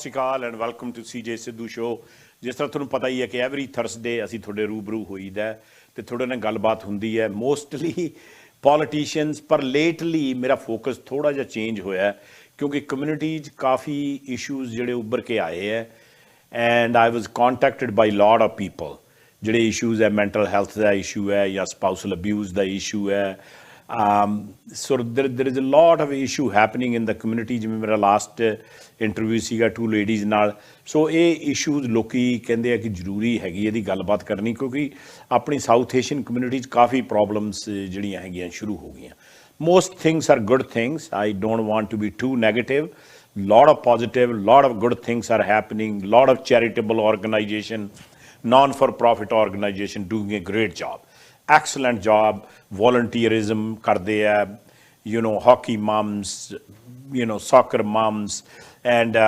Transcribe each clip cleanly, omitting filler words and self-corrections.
ਸਤਿ ਸ਼੍ਰੀ ਅਕਾਲ and welcome to CJ Sidhu show. ਜਿਸ ਤਰ੍ਹਾਂ ਤੁਹਾਨੂੰ ਪਤਾ ਹੀ ਹੈ ਕਿ ਐਵਰੀ ਥਰਸਡੇ ਅਸੀਂ ਤੁਹਾਡੇ ਰੂਬਰੂ ਹੋਈਦਾ ਤੇ ਤੁਹਾਡੇ ਨਾਲ ਗੱਲਬਾਤ ਹੁੰਦੀ ਹੈ ਮੋਸਟਲੀ ਪੋਲੀਟੀਸ਼ੀਅਨਸ, ਪਰ ਲੇਟਲੀ ਮੇਰਾ ਫੋਕਸ ਥੋੜਾ ਜਿਹਾ ਚੇਂਜ ਹੋਇਆ ਕਿਉਂਕਿ ਕਮਿਊਨਿਟੀ 'ਚ ਕਾਫੀ ਇਸ਼ੂਜ਼ ਜਿਹੜੇ ਉੱਭਰ ਕੇ ਆਏ ਹੈ and I was contacted by lot of people. ਜਿਹੜੇ ਇਸ਼ੂਜ਼ ਹੈ, ਮੈਂਟਲ ਹੈਲਥ ਦਾ ਇਸ਼ੂ ਹੈ ਜਾਂ ਸਪਾਊਸਲ ਅਬਿਊਜ਼ ਦਾ ਇਸ਼ੂ ਹੈ, ਸੋ there is a lot of issue happening in the community। ਜਿਵੇਂ ਮੇਰਾ ਲਾਸਟ ਇੰਟਰਵਿਊ ਸੀਗਾ 2 ਲੇਡੀਜ਼ ਨਾਲ। ਸੋ ਇਹ ਇਸ਼ੂਜ਼ ਲੋਕੀ ਕਹਿੰਦੇ ਆ ਕਿ ਜ਼ਰੂਰੀ ਹੈਗੀ ਇਹਦੀ ਗੱਲਬਾਤ ਕਰਨੀ ਕਿਉਂਕਿ ਆਪਣੀ ਸਾਊਥ ਏਸ਼ੀਅਨ ਕਮਿਊਨਿਟੀ 'ਚ ਕਾਫੀ ਪ੍ਰੋਬਲਮਸ ਜਿਹੜੀਆਂ ਹੈਗੀਆਂ ਸ਼ੁਰੂ ਹੋ ਗਈਆਂ। most things are good things. I don't want to be too negative. Lot of positive, lot of good things are happening, lot of charitable organization, non-for-profit organization doing a great job, excellent job, volunteerism ਕਰਦੇ ਆ, you know, hockey moms, you know, soccer moms, and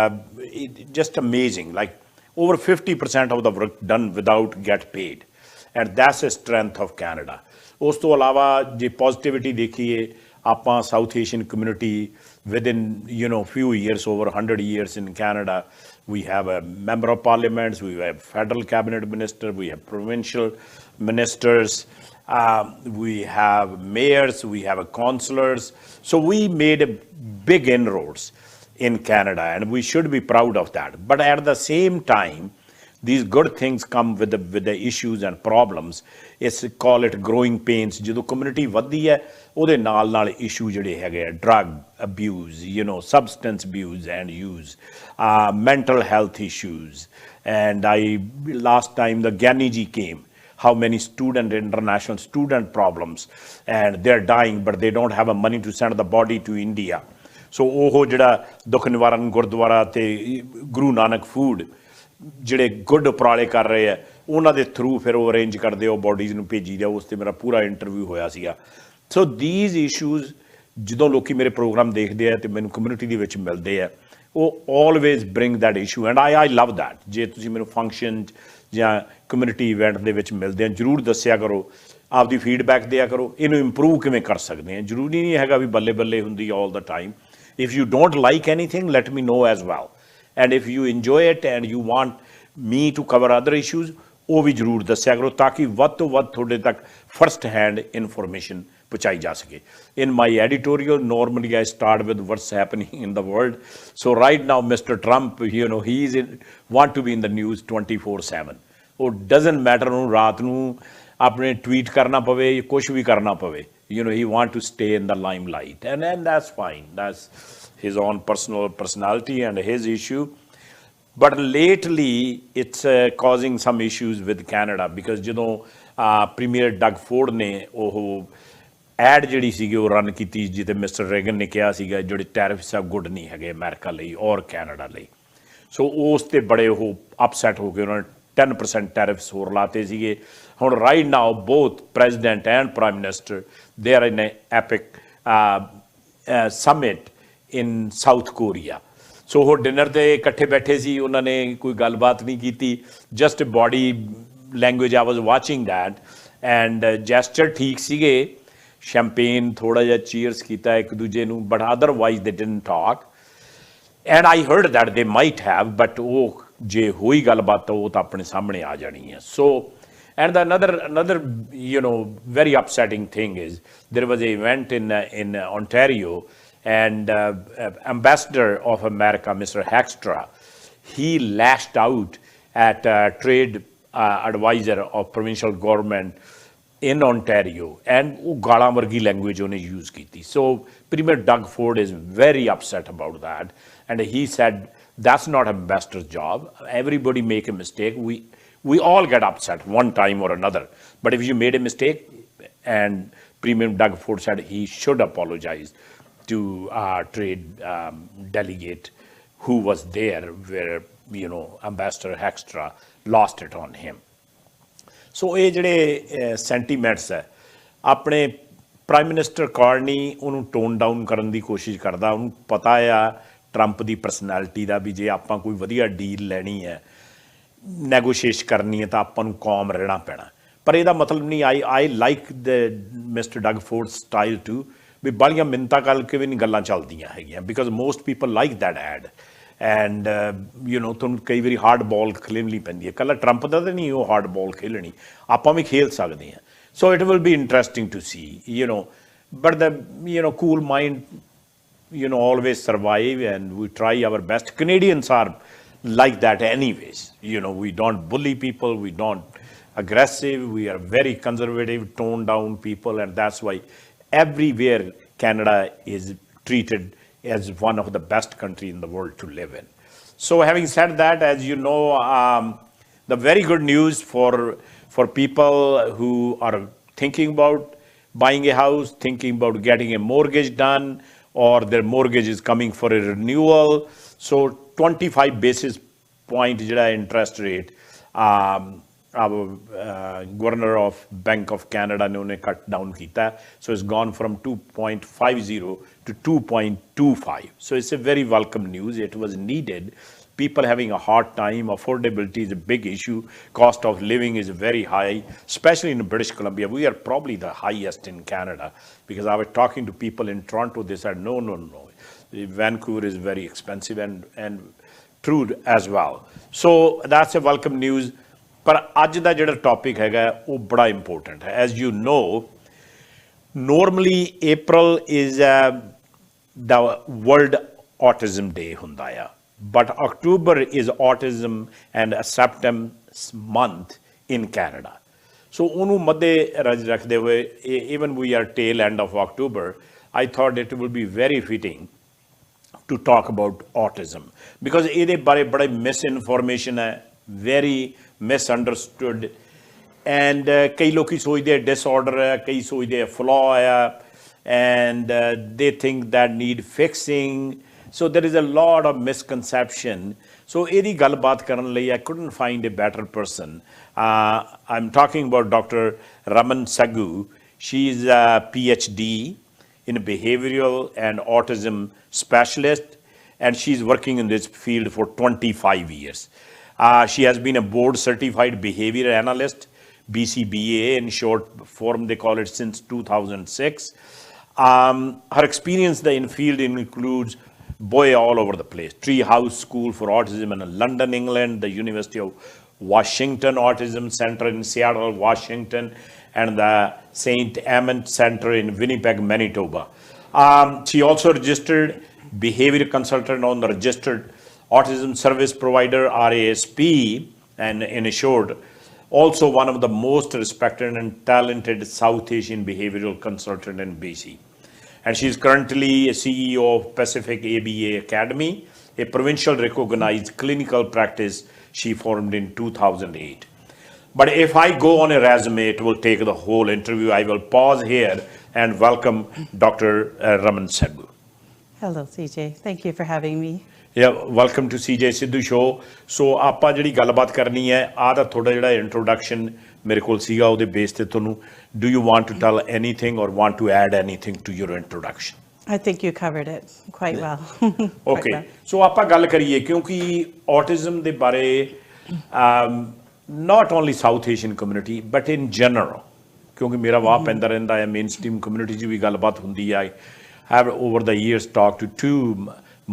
just amazing, like over 50% of the work done without get paid, and that's a strength of Canada। ਉਸ ਤੋਂ ਇਲਾਵਾ ਜੇ positivity ਦੇਖੀਏ ਆਪਾਂ south Asian community within, you know, few years, over 100 years in Canada, we have a member of parliaments, we have federal cabinet minister, we have provincial ministers, we have mayors, we have councillors. So we made a big inroads in Canada and we should be proud of that. But at the same time, these good things come with the issues and problems. It's call it growing pains। ਜਦੋਂ community ਵੱਧਦੀ ਹੈ ਉਹਦੇ ਨਾਲ ਨਾਲ issue ਜਿਹੜੇ ਹੈਗੇ ਆ, drug abuse, you know, substance abuse and use, mental health issues, and last time the Gyani ji came, how many international student problems, and they're dying but they don't have a money to send the body to India। so ਉਹ ਜਿਹੜਾ ਦੁੱਖ ਨਿਵਾਰਨ ਗੁਰਦੁਆਰਾ ਤੇ Guru Nanak food ਜਿਹੜੇ good ਉਪਰਾਲੇ ਕਰ ਰਹੇ ਆ ਉਹਨਾਂ ਦੇ ਥਰੂ ਫਿਰ ਉਹ ਅਰੇਂਜ ਕਰਦੇ ਉਹ ਬੋਡੀਜ਼ ਨੂੰ ਭੇਜੀ ਦਾ। ਉਸ 'ਤੇ ਮੇਰਾ ਪੂਰਾ ਇੰਟਰਵਿਊ ਹੋਇਆ ਸੀਗਾ। ਸੋ ਦੀਜ਼ ਇਸ਼ੂਜ਼ ਜਦੋਂ ਲੋਕੀ ਮੇਰੇ ਪ੍ਰੋਗਰਾਮ ਦੇਖਦੇ ਆ ਅਤੇ ਮੈਨੂੰ ਕਮਿਊਨਿਟੀ ਦੇ ਵਿੱਚ ਮਿਲਦੇ ਆ, ਉਹ always bring that issue and I love that. ਜੇ ਤੁਸੀਂ ਮੈਨੂੰ ਫੰਕਸ਼ਨ ਜਾਂ ਕਮਿਊਨਿਟੀ ਇਵੈਂਟ ਦੇ ਵਿੱਚ ਮਿਲਦੇ ਆ, ਜ਼ਰੂਰ ਦੱਸਿਆ ਕਰੋ, ਆਪਦੀ ਫੀਡਬੈਕ ਦਿਆ ਕਰੋ, ਇਹਨੂੰ ਇੰਪਰੂਵ ਕਿਵੇਂ ਕਰ ਸਕਦੇ ਆ। ਜ਼ਰੂਰੀ ਨਹੀਂ ਹੈਗਾ ਵੀ ਬੱਲੇ ਬੱਲੇ ਹੁੰਦੀ all the time. If you don't like anything let me know as well, and if you enjoy it and you want me to cover other issues, ਉਹ ਵੀ ਜ਼ਰੂਰ ਦੱਸਿਆ ਕਰੋ ਤਾਂ ਕਿ ਵੱਧ ਤੋਂ ਵੱਧ ਤੁਹਾਡੇ ਤੱਕ ਫਰਸਟ ਹੈਂਡ ਇਨਫੋਰਮੇਸ਼ਨ ਪਹੁੰਚਾਈ ਜਾ ਸਕੇ। In my editorial, normally I start with what's happening in the world. So right now, Mr. Trump, you know, want to be in the news 24/7. ਉਹ doesn't matter ਉਹਨੂੰ ਰਾਤ ਨੂੰ ਆਪਣੇ ਟਵੀਟ ਕਰਨਾ ਪਵੇ, ਕੁਛ ਵੀ ਕਰਨਾ ਪਵੇ, you know, he want to stay in the limelight, and that's fine. That's his own personality and his issue. But lately it's causing some issues with Canada because ਜਦੋਂ ਪ੍ਰੀਮੀਅਰ ਡਗ ਫੋਰਡ ਨੇ ਉਹ add ਜਿਹੜੀ ਸੀਗੀ ਉਹ run ਕੀਤੀ ਜਿੱਥੇ mister ਰੇਗਨ ਨੇ ਕਿਹਾ ਸੀਗਾ ਜਿਹੜੇ ਟੈਰਿਫਸ ਆ ਗੁੱਡ ਨਹੀਂ ਹੈਗੇ ਅਮਰੀਕਾ ਲਈ ਔਰ ਕੈਨੇਡਾ ਲਈ। ਸੋ ਉਸ 'ਤੇ ਬੜੇ ਉਹ ਅਪਸੈਟ ਹੋ ਗਏ, ਉਹਨਾਂ ਨੇ 10% ਟੈਰਿਫਸ ਹੋਰ ਲਾਤੇ ਸੀਗੇ। ਹੁਣ right now both president and prime minister they are in a epic summit in South Korea। So ਉਹ ਡਿਨਰ 'ਤੇ ਇਕੱਠੇ ਬੈਠੇ ਸੀ, ਉਹਨਾਂ ਨੇ ਕੋਈ ਗੱਲਬਾਤ ਨਹੀਂ ਕੀਤੀ, just body language I was watching that and gesture ਠੀਕ ਸੀਗੇ, ਸ਼ੈਂਪੇਨ ਥੋੜ੍ਹਾ ਜਿਹਾ ਚੀਅਰਸ ਕੀਤਾ ਇੱਕ ਦੂਜੇ ਨੂੰ, but otherwise they didn't talk and I heard that ਦੇ ਮਾਈਟ ਹੈਵ, ਬਟ ਉਹ ਜੇ ਹੋਈ ਗੱਲਬਾਤ ਤਾਂ ਉਹ ਤਾਂ ਆਪਣੇ ਸਾਹਮਣੇ ਆ ਜਾਣੀ ਹੈ। ਸੋ and another you know very upsetting thing is there was an event in Ontario and ambassador of America, Mr. Hextra, he lashed out at trade advisor of provincial government in Ontario and ਉਹ ਗਾਲਾਂ ਵਰਗੀ language ਉਹਨੇ use ਕੀਤੀ। So Premier Doug Ford is very upset about that and he said that's not ambassador's job, everybody make a mistake, we all get upset one time or another, but if you made a mistake, and Premier Doug Ford said he should apologize to trade delegate who was there where, you know, Ambassador Hextra lost it on him। so ਇਹ ਜਿਹੜੇ sentiments ਹੈ ਆਪਣੇ prime minister Carney ਉਹਨੂੰ tone down ਕਰਨ ਦੀ ਕੋਸ਼ਿਸ਼ ਕਰਦਾ। ਉਹਨੂੰ ਪਤਾ ਆ ਟਰੰਪ ਦੀ ਪਰਸਨੈਲਿਟੀ ਦਾ ਵੀ ਜੇ ਆਪਾਂ ਕੋਈ ਵਧੀਆ ਡੀਲ ਲੈਣੀ ਹੈ, ਨੈਗੋਸ਼ੀਏਟ ਕਰਨੀ ਹੈ ਤਾਂ ਆਪਾਂ ਨੂੰ ਕਾਮ ਰਹਿਣਾ ਪੈਣਾ। ਪਰ ਇਹਦਾ ਮਤਲਬ ਨਹੀਂ I like the mister Doug Ford style too ਵੀ ਬਾਹਲੀਆਂ ਮਿੰਨਤਾਂ ਕਰਕੇ ਵੀ ਨਹੀਂ ਗੱਲਾਂ ਚੱਲਦੀਆਂ ਹੈਗੀਆਂ because most people like that ਐਡ ਐਂਡ ਤੁਹਾਨੂੰ ਕਈ ਵਾਰੀ ਹਾਰਡ ਬਾਲ ਖੇਲਣੀ ਪੈਂਦੀ ਹੈ, ਇਕੱਲਾ ਟਰੰਪ ਦਾ ਤਾਂ ਨਹੀਂ ਉਹ ਹਾਰਡ ਬਾਲ ਖੇਲਣੀ, ਆਪਾਂ ਵੀ ਖੇਲ ਸਕਦੇ ਹਾਂ। So it will be interesting to see but the cool mind always survive and we try our best. Canadians are like that anyways. We don't bully people, we don't aggressive, we are very conservative, toned down people, and that's why everywhere Canada is treated as one of the best country in the world to live in. So having said that, as you know, the very good news for people who are thinking about buying a house, thinking about getting a mortgage done, or their mortgage is coming for a renewal. So 25 basis point interest rate, our governor of Bank of Canada ne cut down kita. So it's gone from 2.50 to 2.25. So it's a very welcome news. It was needed. People having a hard time, affordability is a big issue, cost of living is very high, especially in British Columbia. We are probably the highest in Canada, because I was talking to people in Toronto, they said, no, Vancouver is very expensive, and true as well. So that's a welcome news. But ਅੱਜ ਦਾ ਜਿਹੜਾ topic ਹੈਗਾ ਉਹ ਬੜਾ important ਹੈ. As you know, normally April is the World Autism Day ਹੁੰਦਾ ਆ. But October is Autism and Acceptance Month in Canada. So ਉਹਨੂੰ ਮੱਦੇ ਰੱਖਦੇ ਹੋਏ, even we are tail end of October, I thought it would be very fitting to talk about autism, because ਇਹਦੇ ਬਾਰੇ ਬੜਾ misinformation ਹੈ, very misunderstood, and ਕਈ ਲੋਕੀ ਸੋਚਦੇ disorder ਹੈ, ਕਈ ਸੋਚਦੇ flaw ਹੈ, and they think that need fixing. So there is a lot of misconception. So ਇਹਦੀ ਗੱਲਬਾਤ ਕਰਨ ਲਈ I couldn't find a better person. I'm talking about Dr.Ramen saggu. She is a PhD in behavioral and autism specialist, and she's working in this field for 25 years. She has been a board certified behavior analyst, BCBA in short form they call it, since 2006. Her experience in the field includes all over the place. Treehouse School for Autism in London, England, the University of Washington Autism Center in Seattle, Washington, and the St. Amant Center in Winnipeg, Manitoba. She also registered behavior consultant on the Registered Autism Service Provider, RASP, and in short, also one of the most respected and talented South Asian behavioral consultant in BC. And she is currently a CEO of Pacific ABA Academy, a provincial recognized clinical practice she formed in 2008. But if I go on a resume, it will take the whole interview. I will pause here and welcome Dr.Ramen saggu. Hello, CJ. Thank you for having me. Yeah, welcome to CJ Sidhu Show. So ਆਪਾਂ ਜਿਹੜੀ ਗੱਲਬਾਤ ਕਰਨੀ ਹੈ, ਆਹ ਦਾ ਥੋੜਾ ਜਿਹੜਾ introduction ਮੇਰੇ ਕੋਲ ਸੀਗਾ, ਉਹਦੇ ਬੇਸ ਤੇ ਤੁਹਾਨੂੰ, do you want to tell anything or want to add anything to your introduction? I think you covered it quite well. Okay. So ਆਪਾਂ ਗੱਲ ਕਰੀਏ, ਕਿਉਂਕਿ autism ਦੇ ਬਾਰੇ not only South Asian community but in general, ਕਿਉਂਕਿ ਮੇਰਾ ਵਾਹ ਪੈਂਦਾ ਰਹਿੰਦਾ ਹੈ, mainstream community 'ਚ ਵੀ ਗੱਲਬਾਤ ਹੁੰਦੀ ਹੈ. I have over the years talked to two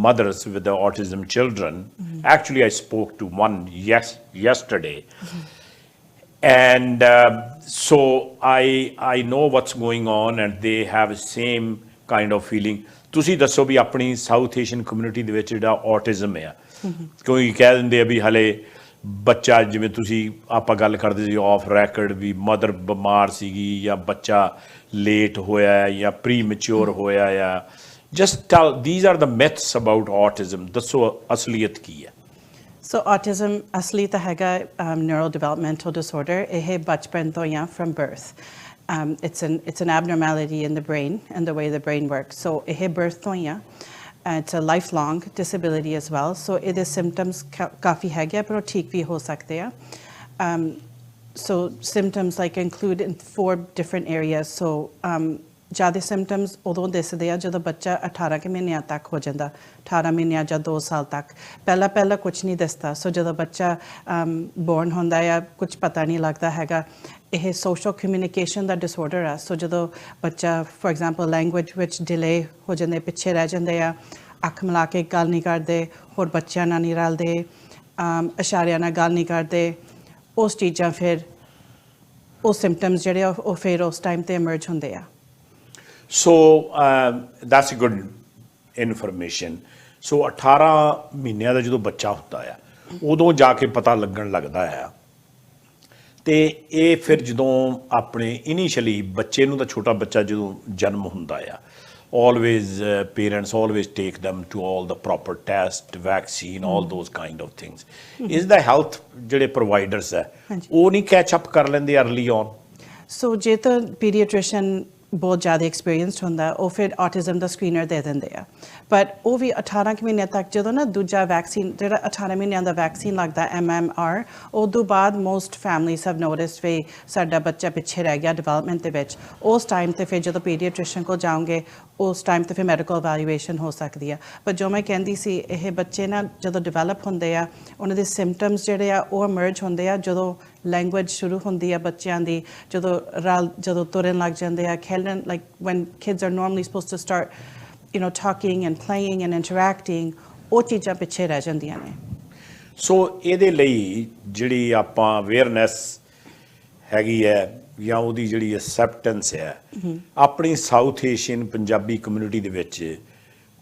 mothers with the autism children. Actually, I spoke to one yesterday. And so I know what's going on, and they have the same kind of feeling. ਤੁਸੀਂ ਦੱਸੋ ਵੀ ਆਪਣੀ south Asian community ਦੇ ਵਿੱਚ ਜਿਹੜਾ autism ਹੈ, ਕੋਈ ਕਹਿ ਦਿੰਦੇ ਆ ਵੀ ਹਲੇ ਬੱਚਾ, ਜਿਵੇਂ ਤੁਸੀਂ ਆਪਾਂ ਗੱਲ ਕਰਦੇ ਸੀ ਆਫ ਰੈਕਰਡ, ਵੀ ਮਦਰ ਬਿਮਾਰ ਸੀਗੀ ਜਾਂ ਬੱਚਾ ਲੇਟ ਹੋਇਆ ਜਾਂ ਪ੍ਰੀ ਮੈਚੁਰ ਹੋਇਆ ਆ. Just tell, these are the myths about autism. ਦੱਸੋ ਅਸਲੀਅਤ ਕੀ ਹੈ? So autism asli ta hega neurodevelopmental disorder. Ehe bachpan to ya from birth. It's an abnormality in the brain and the way the brain works. So ehe birth to ya. It's a lifelong disability as well. So it is symptoms kafi hega, pero theek bhi ho sakte hai. So symptoms like include in 4 different areas. So ज़्यादा symptoms उदों दिसदे आ जदों बच्चा 18 महीनों तक हो जाता, 18 महीनों या 2 साल तक. पहला कुछ नहीं दिसता. सो जदों बच्चा born होंदा या कुछ पता नहीं लगता हैगा. यह social communication दा disorder है. सो जदों बच्चा for example language which delay हो जाते, पिछे रह जाते हैं, ਅੱਖ ਮਿਲਾ ਕੇ ਗੱਲ ਨਹੀਂ ਕਰਦੇ, ਹੋਰ ਬੱਚਿਆਂ ਨਾਲ ਨਹੀਂ ਰਲਦੇ, ਇਸ਼ਾਰਿਆਂ ਨਾਲ ਗੱਲ ਨਹੀਂ ਕਰਦੇ, ਉਸ ਚੀਜ਼ਾਂ ਫਿਰ ਉਹ ਸਿੰਪਟਮਸ ਜਿਹੜੇ ਉਹ ਫਿਰ ਉਸ ਟਾਈਮ ਤੇ emerge ਹੁੰਦੇ ਆ। So that's good information. So 18 ਮਹੀਨਿਆਂ ਦਾ ਜਦੋਂ ਬੱਚਾ ਹੁੰਦਾ ਆ ਉਦੋਂ ਜਾ ਕੇ ਪਤਾ ਲੱਗਣ ਲੱਗਦਾ ਆ, ਤੇ ਇਹ ਫਿਰ ਜਦੋਂ ਆਪਣੇ ਇਨੀਸ਼ੀਅਲੀ ਬੱਚੇ ਨੂੰ ਤਾਂ ਛੋਟਾ ਬੱਚਾ ਜਦੋਂ ਜਨਮ ਹੁੰਦਾ ਆ, always parents always take them to all the proper test, vaccine, all those kind of things. Is the health ਜਿਹੜੇ providers ਹੈ ਉਹ ਨਹੀਂ catch up ਕਰ ਲੈਂਦੇ early on? ਸੋ ਜੇ ਤਾਂ ਪੀਡੀਆਟ੍ਰੀਸ਼ਨ ਬਹੁਤ ਜ਼ਿਆਦਾ ਐਕਸਪੀਰੀਅੰਸਡ ਹੁੰਦਾ ਉਹ ਫਿਰ ਆਟਿਜ਼ਮ ਦਾ ਸਕਰੀਨਰ ਦੇ ਦਿੰਦੇ ਆ, ਪਰ ਉਹ ਵੀ 18 ਮਹੀਨਿਆਂ ਤੱਕ ਜਦੋਂ ਨਾ ਦੂਜਾ ਵੈਕਸੀਨ ਜਿਹੜਾ 18 ਮਹੀਨਿਆਂ ਦਾ ਵੈਕਸੀਨ ਲੱਗਦਾ MMR, ਉਦੋਂ ਬਾਅਦ ਮੋਸਟ ਫੈਮਲੀਜ਼ ਹੈਵ ਨੋਟਿਸਡ ਵੀ ਸਾਡਾ ਬੱਚਾ ਪਿੱਛੇ ਰਹਿ ਗਿਆ ਡਿਵੈਲਪਮੈਂਟ ਦੇ ਵਿੱਚ। ਉਸ ਟਾਈਮ ਤੇ ਫਿਰ ਜਦੋਂ ਪੀਡੀਆਟ੍ਰੀਸ਼ਨ ਕੋਲ ਜਾਓਗੇ ਉਸ ਟਾਈਮ ਤੇ ਫਿਰ ਮੈਡੀਕਲ ਇਵੈਲੂਏਸ਼ਨ ਹੋ ਸਕਦੀ ਆ। ਪਰ ਜੋ ਮੈਂ ਕਹਿੰਦੀ ਸੀ, ਇਹ ਬੱਚੇ ਨਾ ਜਦੋਂ ਡਿਵੈਲਪ ਹੁੰਦੇ ਆ ਉਹਨਾਂ ਦੇ ਸਿੰਪਟਮਸ ਜਿਹੜੇ ਆ ਉਹ emerge ਹੁੰਦੇ ਆ ਜਦੋਂ ਲੈਂਗੁਏਜ ਸ਼ੁਰੂ ਹੁੰਦੀ ਆ ਬੱਚਿਆਂ ਦੀ, ਜਦੋਂ ਤੁਰਨ ਲੱਗ ਜਾਂਦੇ ਆ, ਖੇਲਣ, like when kids are normally supposed to start, you know, talking and playing and interacting, ਉਹ ਚੀਜ਼ਾਂ ਪਿੱਛੇ ਰਹਿ ਜਾਂਦੀਆਂ ਨੇ। ਸੋ ਇਹਦੇ ਲਈ ਜਿਹੜੀ ਆਪਾਂ ਅਵੇਅਰਨੈਸ ਹੈਗੀ ਹੈ ਜਾਂ ਉਹਦੀ ਜਿਹੜੀ ਐਕਸੈਪਟੈਂਸ ਹੈ ਆਪਣੀ ਸਾਊਥ ਏਸ਼ੀਅਨ ਪੰਜਾਬੀ ਕਮਿਊਨਿਟੀ ਦੇ ਵਿੱਚ,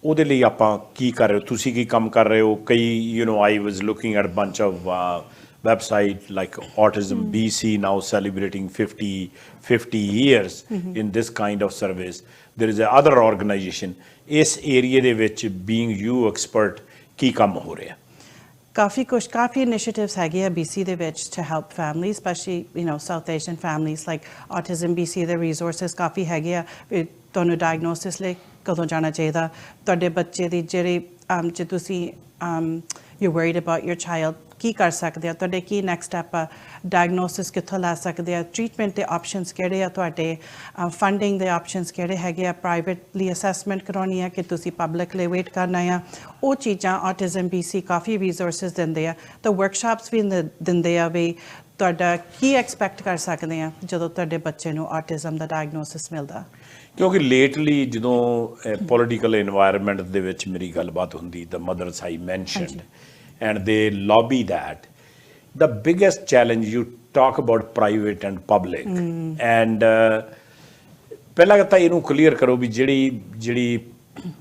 ਉਹਦੇ ਲਈ ਆਪਾਂ ਕੀ ਕਰ ਰਹੇ ਹੋ? ਤੁਸੀਂ ਕੀ ਕੰਮ ਕਰ ਰਹੇ ਹੋ? ਕਈ I was looking at a bunch of website like Autism BC now celebrating 50 years in this kind of service. There is a other organization ਇਸ ਏਰੀਏ ਦੇ ਵਿੱਚ being you expert ਕੀ ਕੰਮ ਹੋ ਰਿਹਾ? ਕਾਫੀ ਇਨੀਸ਼ੀਏਟਿਵਸ ਹੈਗੇ ਆ BC ਦੇ ਵਿੱਚ to help families, especially South Asian families, like Autism BC ਦੇ resources ਕਾਫੀ ਹੈਗੇ ਆ। ਤੁਹਾਨੂੰ ਡਾਇਗਨੋਸਿਸ ਲਈ ਕਦੋਂ ਜਾਣਾ ਚਾਹੀਦਾ, ਤੁਹਾਡੇ ਬੱਚੇ ਦੀ ਜਿਹੜੀ ਜੇ ਤੁਸੀਂ you're worried about your child, ਕੀ ਕਰ ਸਕਦੇ ਆ, ਤੁਹਾਡੇ ਕੀ ਨੈਕਸਟ ਸਟੈਪ ਆ, ਡਾਇਗਨੋਸਿਸ ਕਿੱਥੋਂ ਲੈ ਸਕਦੇ ਆ, ਟ੍ਰੀਟਮੈਂਟ ਦੇ ਆਪਸ਼ਨਸ ਕਿਹੜੇ ਆ ਤੁਹਾਡੇ, ਫੰਡਿੰਗ ਦੇ ਆਪਸ਼ਨਸ ਕਿਹੜੇ ਹੈਗੇ ਆ, ਪ੍ਰਾਈਵੇਟਲੀ ਅਸੈਸਮੈਂਟ ਕਰਾਉਣੀ ਆ ਕਿ ਤੁਸੀਂ ਪਬਲਿਕਲੀ ਵੇਟ ਕਰਨਾ ਆ, ਉਹ ਚੀਜ਼ਾਂ ਆਟਿਜ਼ਮ BC ਕਾਫੀ ਰਿਸੋਰਸਿਸ ਦਿੰਦੇ ਆ। ਤਾਂ ਵਰਕਸ਼ਾਪਸ ਵੀ ਦਿੰਦੇ ਆ ਵੀ ਤੁਹਾਡਾ ਕੀ ਐਕਸਪੈਕਟ ਕਰ ਸਕਦੇ ਆ ਜਦੋਂ ਤੁਹਾਡੇ ਬੱਚੇ ਨੂੰ ਆਟਿਜ਼ਮ ਦਾ ਡਾਇਗਨੋਸਿਸ ਮਿਲਦਾ। ਕਿਉਂਕਿ ਲੇਟਲੀ ਜਦੋਂ ਪੋਲੀਟੀਕਲ ਇਨਵਾਇਰਨਮੈਂਟ ਦੇ ਵਿੱਚ ਮੇਰੀ ਗੱਲਬਾਤ ਹੁੰਦੀ, the mothers I mentioned, and they lobby that. The biggest challenge, you talk about private and public, and ਪਹਿਲਾਂ ਤਾਂ ਇਹਨੂੰ ਕਲੀਅਰ ਕਰੋ ਵੀ ਜਿਹੜੀ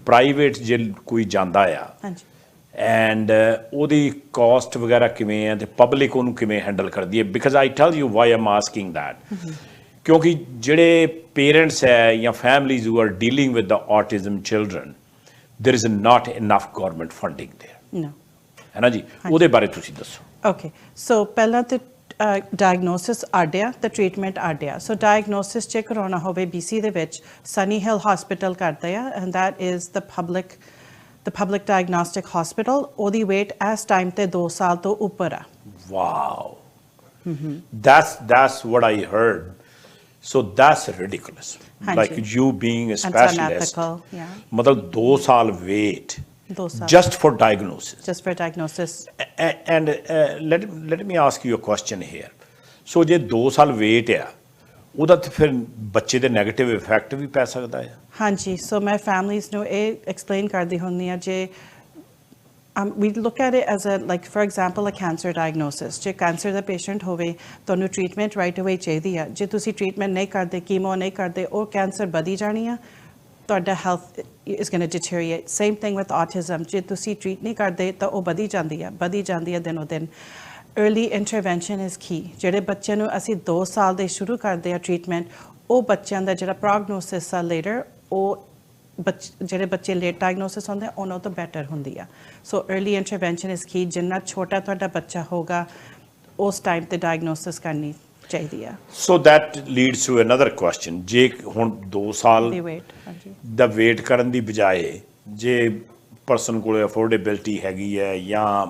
ਪ੍ਰਾਈਵੇਟ ਜੇ ਕੋਈ ਜਾਂਦਾ ਆ ਐਂਡ ਉਹਦੀ ਕਾਸਟ ਵਗੈਰਾ ਕਿਵੇਂ ਹੈ ਤੇ ਪਬਲਿਕ ਉਹਨੂੰ ਕਿਵੇਂ ਹੈਂਡਲ ਕਰਦੀ ਹੈ? Because I tell you why am asking that, ਕਿਉਂਕਿ ਜਿਹੜੇ ਪੇਰੈਂਟਸ ਹੈ ਜਾਂ families who are dealing with the autism children, there is not enough government funding there, ਹੈ ਨਾ ਜੀ? ਉਹਦੇ ਬਾਰੇ ਤੁਸੀਂ ਦੱਸੋ। ਓਕੇ, ਸੋ ਪਹਿਲਾਂ ਤੇ ਡਾਇਗਨੋਸਿਸ ਅੱਡ ਆ ਤੇ ਟ੍ਰੀਟਮੈਂਟ ਅੱਡ ਆ। ਸੋ ਡਾਇਗਨੋਸਿਸ ਜੇ ਕਰਾਉਣਾ ਹੋਵੇ BC ਦੇ ਵਿੱਚ ਸਨੀ ਹਿਲ ਹਸਪੀਟਲ ਕਰਦੇ ਆ, and that is the public diagnostic hospital. ਉਹਦੀ ਵੇਟ ਇਸ ਟਾਈਮ ਤੇ 2 ਸਾਲ ਤੋਂ ਉੱਪਰ ਆ। Wow. That's what I heard. So that's ridiculous. Like you being a specialist. Yeah. मतलब 2 ਸਾਲ wait. 2 ਸਾਲ. Just for diagnosis. Just for diagnosis. And let me ask you a question here. So ਜੇ 2 ਸਾਲ wait ਆ, ਉਹਦਾ ਤੇ ਫਿਰ ਬੱਚੇ ਦੇ ਨੈਗੇਟਿਵ ਇਫੈਕਟ ਵੀ ਪੈ ਸਕਦਾ ਹੈ। ਹਾਂਜੀ, ਸੋ ਮੈਂ ਫੈਮਲੀਜ਼ ਨੂੰ ਇਹ ਐਕਸਪਲੇਨ ਕਰਦੀ ਹੁੰਦੀ ਹਾਂ, ਜੇ we look at it as for example a cancer diagnosis. ਜੇ ਕੈਂਸਰ ਦਾ ਪੇਸ਼ੈਂਟ ਹੋਵੇ, ਤੁਹਾਨੂੰ ਟ੍ਰੀਟਮੈਂਟ ਰਾਈਟ ਅਵੇ ਚਾਹੀਦੀ ਆ। ਜੇ ਤੁਸੀਂ ਟ੍ਰੀਟਮੈਂਟ ਨਹੀਂ ਕਰਦੇ, ਕੀਮੋ ਨਹੀਂ ਕਰਦੇ, ਉਹ ਕੈਂਸਰ ਵਧੀ ਜਾਣੀ ਆ, ਤੁਹਾਡਾ health is going to deteriorate. Same thing with autism. ਜੇ ਤੁਸੀਂ ਟ੍ਰੀਟ ਨਹੀਂ ਕਰਦੇ ਤਾਂ ਉਹ ਵਧੀ ਜਾਂਦੀ ਆ ਦਿਨੋਂ ਦਿਨ। Early intervention is key. ਜਿਹੜੇ ਬੱਚੇ ਨੂੰ ਅਸੀਂ 2 ਸਾਲ ਦੇ ਸ਼ੁਰੂ ਕਰਦੇ ਆ ਟ੍ਰੀਟਮੈਂਟ, ਉਹ ਬੱਚਿਆਂ ਦਾ ਜਿਹੜਾ ਪ੍ਰੋਗਨੋਸਿਸ ਆ ਲੇਟਰ, ਉਹ ਜਿਹੜੇ ਬੱਚੇ ਲੇਟ ਡਾਇਗਨੋਸਿਸ ਹੁੰਦੇ ਉਹਨਾਂ ਤੋਂ ਬੈਟਰ ਹੁੰਦੀ ਆ। ਸੋ early intervention is key. ਜਿੰਨਾ ਛੋਟਾ ਤੁਹਾਡਾ ਬੱਚਾ ਹੋਗਾ ਉਸ ਟਾਈਮ ਤੇ ਡਾਇਗਨੋਸਿਸ ਕਰਨੀ ਚਾਹੀਦੀ ਆ। ਸੋ that leads to another question. ਜੇ ਹੁਣ 2 ਸਾਲ ਦਾ ਵੇਟ ਕਰਨ ਦੀ ਬਜਾਏ ਜੇ ਪਰਸਨ ਕੋਲ ਅਫੋਰਡੇਬਿਲਿਟੀ ਹੈਗੀ ਹੈ ਜਾਂ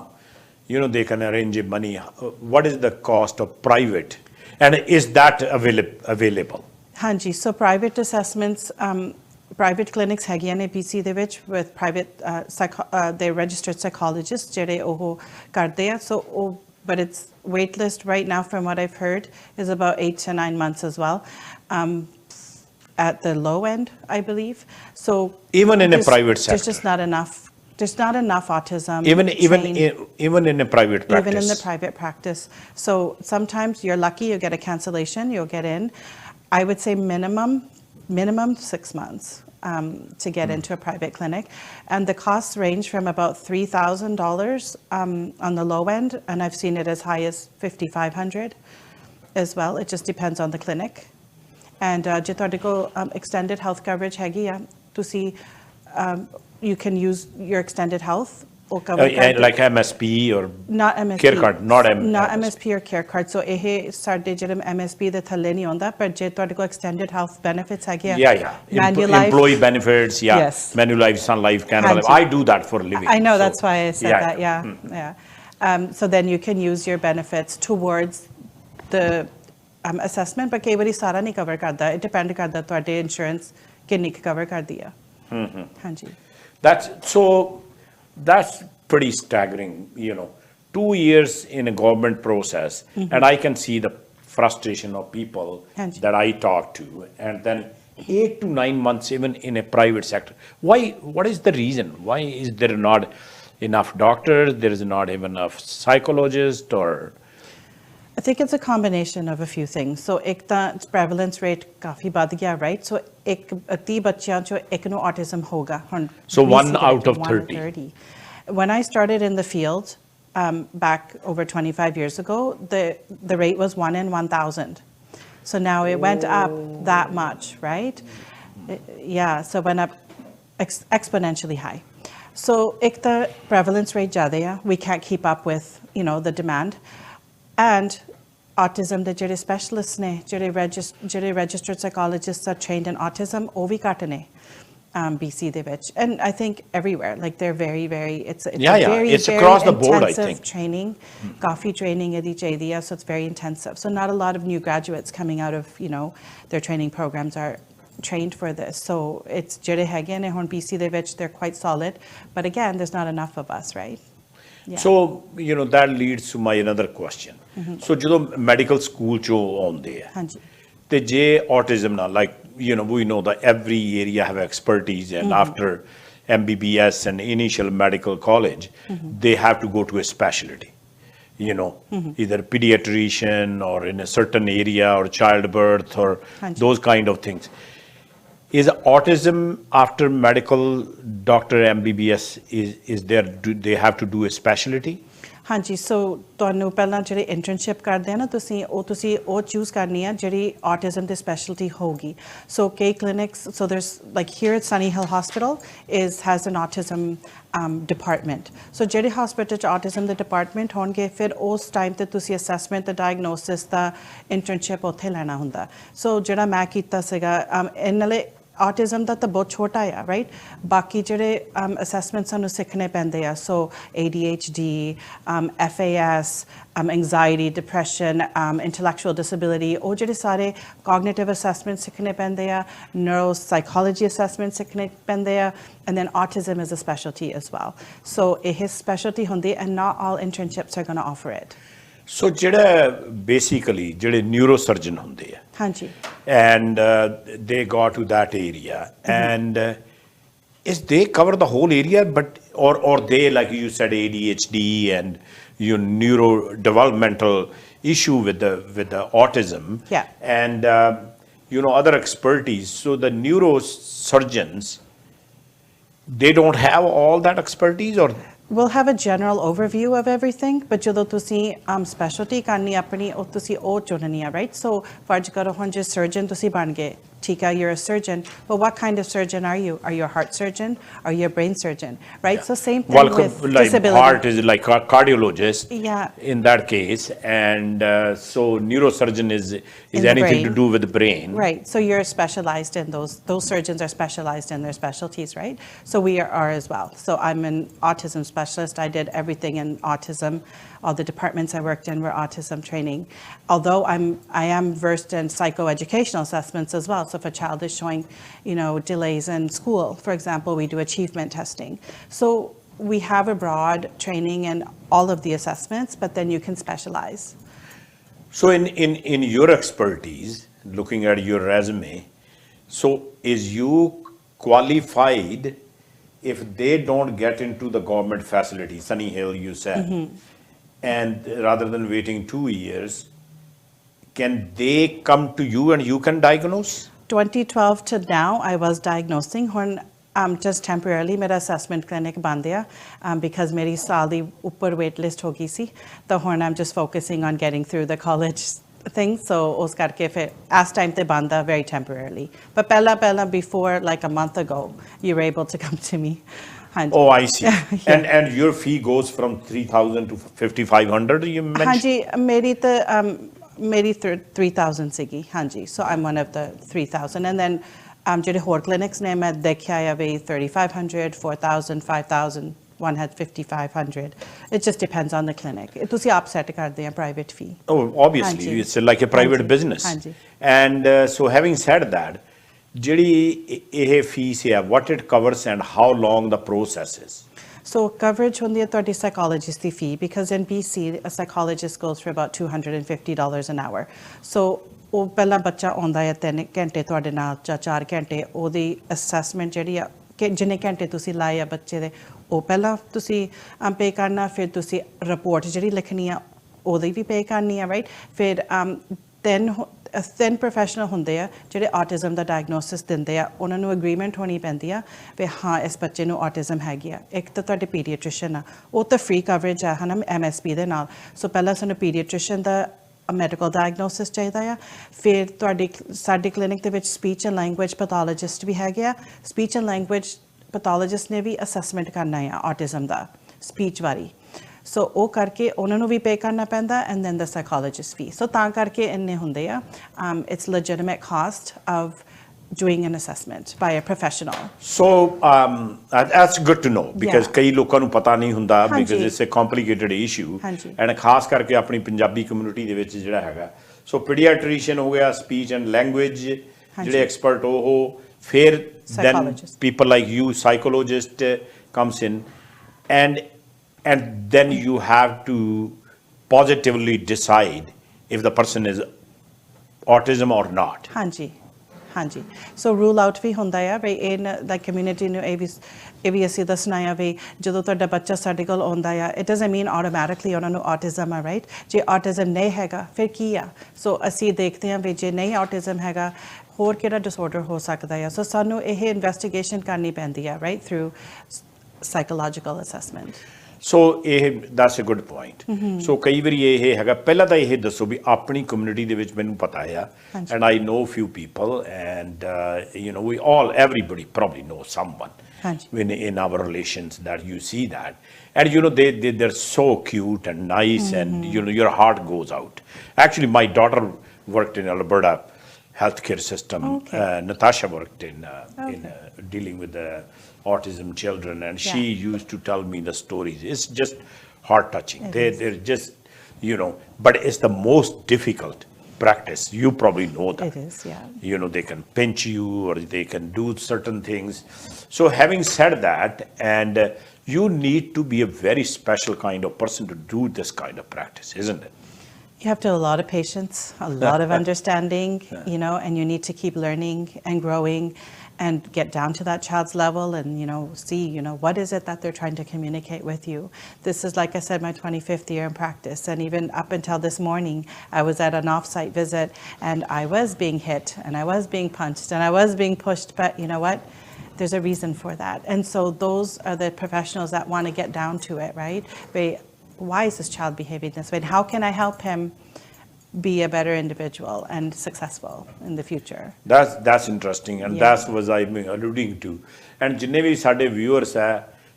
they can arrange money, what is the cost of private, and is that available? ਹਾਂਜੀ, ਸੋ ਪ੍ਰਾਈਵੇਟ ਅਸੈਸਮੈਂਟਸ, ਪ੍ਰਾਈਵੇਟ ਕਲੀਨਿਕਸ ਹੈਗੀਆਂ ਨੇ BC ਦੇ ਵਿੱਚ with private they registered psychologists ਜਿਹੜੇ ਉਹ ਕਰਦੇ ਆ। ਸੋ ਉਹ but its wait list right now, from what I've heard, is about 8 to 9 months as well, at the low end, I believe. So even in a private sector, there's just not enough There's not enough autism. Even in a private practice. Even in the private practice. So sometimes you're lucky, you get a cancellation, you'll get in. I would say minimum 6 months to get into a private clinic. And the costs range from about $3,000 on the low end, and I've seen it as high as $5,500 as well. It just depends on the clinic. And ਜੇ ਤੁਹਾਡੇ ਕੋਲ extended health coverage ਹੈਗੀ ਆ, ਤੁਸੀਂ you can use your extended health or cover like MSP or not MSP care card, not MSP or care card. So ਇਹ ਸਾਡੇ ਜਿਹੜੇ MSP ਦੇ ਥੱਲੇ ਨਹੀਂ ਆਉਂਦਾ, ਪਰ ਜੇ ਤੁਹਾਡੇ ਕੋਲ extended health benefits ਹੈਗੇ ਆ, employee benefits, yes. Manulife, Sun Life, Canada Life. I do that for a living. I know, so that's why I said that. Yeah. So then you can use your benefits towards the assessment, but ਕਈ ਵਾਰੀ ਸਾਰਾ ਨਹੀਂ cover ਕਰਦਾ. It depend ਕਰਦਾ ਤੁਹਾਡੇ insurance ਕਿੰਨੀ cover ਕਰਦੀ ਆ. ਹਾਂਜੀ. That's pretty staggering, 2 years in a government process, and I can see the frustration of people that I talk to, and then 8 to 9 months even in a private sector. What is the reason? Why is there not enough doctors? There is not even enough psychologists, or? I think it's a combination of a few things. So ek ta prevalence rate काफी बढ़ गया, right? So 30 बच्चियां जो एक no autism होगा. So 1 out of 30. When I started in the field back over 25 years ago, the rate was 1 in 1,000. So now it went up that much, right? Yeah, so it went up exponentially high. So ek ta prevalence rate ज़्यादा है. We can't keep up with the demand. And autism, the ਜਿਹੜੇ specialists ਨੇ, ਜਿਹੜੇ registered psychologists are trained in autism, ਉਹ ਵੀ ਘੱਟ ਨੇ BC ਦੇ ਵਿੱਚ. And I think everywhere, like they're very, very, it's very, it's across the board, I intensive think. training. Coffee training ਇਹਦੀ ਚਾਹੀਦੀ ਆ, so it's very intensive. So not a lot of new graduates coming out of, their training programs are trained for this. So it's ਜਿਹੜੇ ਹੈਗੇ ਨੇ ਹੁਣ BC ਦੇ ਵਿੱਚ, they're quite solid. But again, there's not enough of us, right? Yeah. So, that leads to my another question. So, ਜਦੋਂ medical school ਚੋਂ ਆਉਂਦੇ ਆ, ਤੇ ਜੇ autism ਨਾਲ, like, we know that every area have expertise, and after MBBS and initial medical college, they have to go to a specialty, either pediatrician or in a certain area or childbirth or those kind of things. Is autism after medical doctor MBBS is there? Do they have to do a specialty? ਹਾਂਜੀ, ਸੋ ਤੁਹਾਨੂੰ ਪਹਿਲਾਂ ਜਿਹੜੇ internship ਕਰਦੇ ਆ ਨਾ ਤੁਸੀਂ ਉਹ choose ਕਰਨੀ ਆ ਜਿਹੜੀ autism ਦੀ ਸਪੈਸ਼ਲਟੀ ਹੋਗੀ. ਸੋ ਕਈ clinics, so there's like here at Sunny Hill Hospital has an autism department. So ਜਿਹੜੇ hospital ਚ autism ਦੇ department ਹੋਣਗੇ, ਫਿਰ ਉਸ ਟਾਈਮ ਤੇ ਤੁਸੀਂ assessment ਤੇ diagnosis ਦਾ internship ਉੱਥੇ ਲੈਣਾ ਹੁੰਦਾ. ਸੋ ਜਿਹੜਾ ਮੈਂ ਕੀਤਾ ਸੀਗਾ ਨਾਲੇ autism ਦਾ ਤਾਂ ਬਹੁਤ ਛੋਟਾ ਆ, right? ਬਾਕੀ ਜਿਹੜੇ assessments ਸਾਨੂੰ ਸਿੱਖਣੇ ਪੈਂਦੇ ਆ, so ADHD, FAS, anxiety, depression, intellectual disability, ਉਹ ਜਿਹੜੇ ਸਾਰੇ cognitive assessments ਸਿੱਖਣੇ ਪੈਂਦੇ ਆ, neuropsychology assessments ਸਿੱਖਣੇ ਪੈਂਦੇ ਆ, and then autism is a specialty as well. So ਇਹ specialty ਹੁੰਦੀ, and not all internships are going to offer it. So ਜਿਹੜੇ basically ਜਿਹੜੇ neurosurgeon ਹੁੰਦੇ ਆ, and they go to that area, and is they cover the whole area, but or they, like you said, ADHD and neurodevelopmental issue with the autism, and other expertise. So the neurosurgeons, they don't have all that expertise, or we'll have a general overview of everything, but ਜਦੋਂ ਤੁਸੀਂ specialty ਕਰਨੀ ਆਪਣੀ, ਉਹ ਤੁਸੀਂ ਉਹ ਚੁਣਨੀ ਆ, right? So ਫਰਜ਼ ਕਰੋ ਹੁਣ ਜੇ surgeon ਤੁਸੀਂ ਬਣ ਗਏ, ਠੀਕ ਆ, you're a surgeon, but what kind of surgeon are you? Are you a heart surgeon? Are you a brain surgeon? Right? So same thing with disability. Heart is like a cardiologist in that case, and so neurosurgeon is anything to do with the brain. Right. So you're specialized in those surgeons are specialized in their specialties, right? So we are as well. So I'm an autism specialist. I did everything in autism. All the departments I worked in were autism training. Although I am versed in psychoeducational assessments as well. So if a child is showing, delays in school, for example, we do achievement testing. So we have a broad training in all of the assessments, but then you can specialize. So in your expertise, looking at your resume, so is you qualified if they don't get into the government facility, Sunny Hill, you said, and rather than waiting 2 years, can they come to you and you can diagnose? 2012 to now, I was diagnosing. Just temporarily, my assessment clinic bandia because my saal upper wait list ho gayi si. So I'm just focusing on getting through the college thing. So us karke fir as time te banda very temporarily. But pehla before like a month ago, you were able to come to me. Oh, I see. Yeah. And your fee goes from 3,000 to 5,500, you mentioned? Meri 3,000 sigi, hanji. So I'm one of the 3,000. And then ਜਿਹੜੇ ਹੋਰ clinics ਨੇ ਮੈਂ ਦੇਖਿਆ ਆ ਵੀ 3,500, 4,000, 5,000, one had 5,500. It just depends on the clinic. ਤੁਸੀਂ ਆਪ set ਕਰਦੇ ਆ private fee. Oh, obviously, it's like a private business. ਹਾਂਜੀ. And so having said that, ਜਿਹੜੀ ਇਹ fees ਹੈ, what it covers and how long the process is? So coverage ਹੁੰਦੀ ਹੈ ਤੁਹਾਡੀ psychologist the fee because in BC a psychologist goes for about $250 an hour. So ਉਹ ਪਹਿਲਾਂ ਬੱਚਾ ਆਉਂਦਾ ਹੈ 3 ਘੰਟੇ ਤੁਹਾਡੇ ਨਾਲ ਜਾਂ 4 ਘੰਟੇ ਉਹਦੀ ਅਸੈਸਮੈਂਟ ਜਿਹੜੀ ਆ ਕਿ ਜਿੰਨੇ ਘੰਟੇ ਤੁਸੀਂ ਲਾਏ ਆ ਬੱਚੇ ਦੇ ਉਹ ਪਹਿਲਾਂ ਤੁਸੀਂ ਪੇ ਕਰਨਾ ਫਿਰ ਤੁਸੀਂ ਰਿਪੋਰਟ ਜਿਹੜੀ ਲਿਖਣੀ ਆ ਉਹਦੀ ਵੀ ਪੇ ਕਰਨੀ ਆ ਰਾਈਟ ਫਿਰ ਤਿੰਨ ਪ੍ਰੋਫੈਸ਼ਨਲ ਹੁੰਦੇ ਆ ਜਿਹੜੇ ਆਟਿਜ਼ਮ ਦਾ ਡਾਇਗਨੋਸਿਸ ਦਿੰਦੇ ਆ ਉਹਨਾਂ ਨੂੰ ਐਗਰੀਮੈਂਟ ਹੋਣੀ ਪੈਂਦੀ ਆ ਵੀ ਹਾਂ ਇਸ ਬੱਚੇ ਨੂੰ ਆਟਿਜ਼ਮ ਹੈਗੀ ਆ ਇੱਕ ਤਾਂ ਤੁਹਾਡੇ ਪੀਡੀਆਟ੍ਰੀਸ਼ੀਅਨ ਆ ਉਹ ਤਾਂ ਫ੍ਰੀ ਕਵਰੇਜ ਆ ਹਨਾ MSP ਦੇ ਨਾਲ ਸੋ ਪਹਿਲਾਂ ਸਾਨੂੰ ਪੀਡੀਆਟ੍ਰੀਸ਼ੀਅਨ ਦਾ ਮੈਡੀਕਲ ਡਾਇਗਨੋਸਿਸ ਚਾਹੀਦਾ ਆ ਫਿਰ ਸਾਡੇ ਕਲੀਨਿਕ ਦੇ ਵਿੱਚ ਸਪੀਚ ਐਂਡ ਲੈਂਗੁਏਜ ਪੈਥੋਲੋਜਿਸਟ ਵੀ ਹੈਗੇ ਆ ਸਪੀਚ ਐਂਡ ਲੈਂਗੁਏਜ ਪੈਥੋਲੋਜਿਸਟ ਨੇ ਵੀ ਅਸੈਸਮੈਂਟ ਕਰਨਾ ਆ ਆਟਿਜ਼ਮ ਦਾ ਸਪੀਚ ਵਾਲੀ ਸੋ ਉਹ ਕਰਕੇ ਉਹਨਾਂ ਨੂੰ ਵੀ ਪੇ ਕਰਨਾ ਪੈਂਦਾ and then the psychologist fee so ਤਾਂ ਕਰਕੇ ਇੰਨੇ ਹੁੰਦੇ ਆ it's legitimate cost of doing an assessment by a professional. So that's good to know because ਕਈ ਲੋਕਾਂ ਨੂੰ ਪਤਾ ਨਹੀਂ ਹੁੰਦਾ because it's a complicated issue and ਖਾਸ ਕਰਕੇ ਆਪਣੀ ਪੰਜਾਬੀ ਕਮਿਊਨਿਟੀ ਦੇ ਵਿੱਚ ਜਿਹੜਾ ਹੈਗਾ ਸੋ ਪੀਡੀਆਟ੍ਰੀਸ਼ੀਅਨ ਹੋ ਗਿਆ ਸਪੀਚ ਐਂਡ ਲੈਂਗੁਏਜ ਜਿਹੜੇ ਐਕਸਪਰਟ ਉਹ ਫਿਰ then people like you psychologist comes in and then you have to positively decide if the person is autism or not. ਹਾਂਜੀ ਸੋ ਰੂਲ ਆਊਟ ਵੀ ਹੁੰਦਾ ਆ ਵੀ ਇਹ ਲਾਈਕ ਕਮਿਊਨਿਟੀ ਨੂੰ ਇਹ ਵੀ ਅਸੀਂ ਦੱਸਣਾ ਆ ਵੀ ਜਦੋਂ ਤੁਹਾਡਾ ਬੱਚਾ ਸਾਡੇ ਕੋਲ ਆਉਂਦਾ ਆ ਇਟ ਡਜ਼ਨਟ ਮੀਨ ਆਟੋਮੈਟਿਕਲੀ ਉਹਨਾਂ ਨੂੰ ਆਟਿਜ਼ਮ ਆ ਰਾਈਟ ਜੇ ਆਟਿਜ਼ਮ ਨਹੀਂ ਹੈਗਾ ਫਿਰ ਕੀ ਆ ਸੋ ਅਸੀਂ ਦੇਖਦੇ ਹਾਂ ਵੀ ਜੇ ਨਹੀਂ ਆਟਿਜ਼ਮ ਹੈਗਾ ਹੋਰ ਕਿਹੜਾ ਡਿਸਆਰਡਰ ਹੋ ਸਕਦਾ ਆ ਸੋ ਸਾਨੂੰ ਇਹ ਇਨਵੈਸਟੀਗੇਸ਼ਨ ਕਰਨੀ ਪੈਂਦੀ ਆ right through psychological assessment so that's a good point. ਸੋ ਕਈ ਵਾਰੀ ਇਹ ਹੈਗਾ ਪਹਿਲਾਂ ਤਾਂ ਇਹ ਦੱਸੋ ਵੀ ਆਪਣੀ ਕਮਿਊਨਿਟੀ ਦੇ ਵਿੱਚ ਮੈਨੂੰ ਪਤਾ ਆ and I know few people and you know everybody probably knows someone in our relations that you see that and you know they're so cute and nice and you know your heart goes out. Actually my daughter worked in Alberta healthcare system. Natasha worked in dealing with the autism children and she used to tell me the stories. It's just heart touching. They're just you know but it's the most difficult practice. You probably know that. It is, yeah. You know they can pinch you or they can do certain things. So having said that and you need to be a very special kind of person to do this kind of practice, isn't it? You have to have a lot of patience, a lot of understanding, you know, and you need to keep learning and growing and get down to that child's level and, you know, see, you know, what is it that they're trying to communicate with you. This is, like I said, my 25th year in practice. And even up until this morning, I was at an off-site visit and I was being hit and I was being punched and I was being pushed. But you know what? There's a reason for that. And so those are the professionals that want to get down to it, right? Why is this child behaving this way? How can I help him be a better individual and successful in the future? That's interesting and that's what I'm alluding to. And ਜਿੰਨੇ ਵੀ ਸਾਡੇ viewers ਹੈ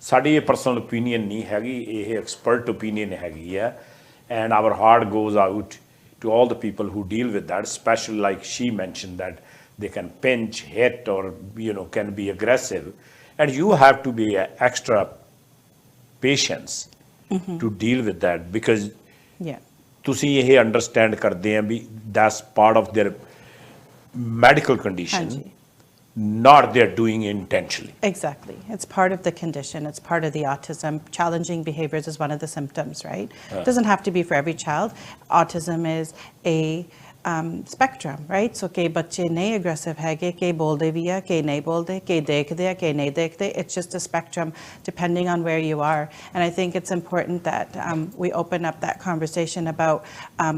ਸਾਡੀ ਇਹ personal opinion ਨਹੀਂ ਹੈਗੀ ਇਹ expert opinion ਹੈਗੀ ਹੈ and our heart goes out to all the people who deal with that, especially like she mentioned that they can pinch, hit or you know can be aggressive and you have to be extra patience to deal with that because ਤੁਸੀਂ ਇਹ understand ਕਰਦੇ ਆ ਵੀ that's part of their medical condition not they're doing intentionally. Exactly. It's part of the condition. It's part of the autism. Challenging behaviors is one of the symptoms, right? It doesn't have to be for every child. Autism is a spectrum, right? So kei bacche nahi aggressive hege, kei bolde bhi hai, kei nahi bolde, kei dekhde hai, kei nahi dekhde. It's just a spectrum depending on where you are. And I think it's important that we open up that conversation about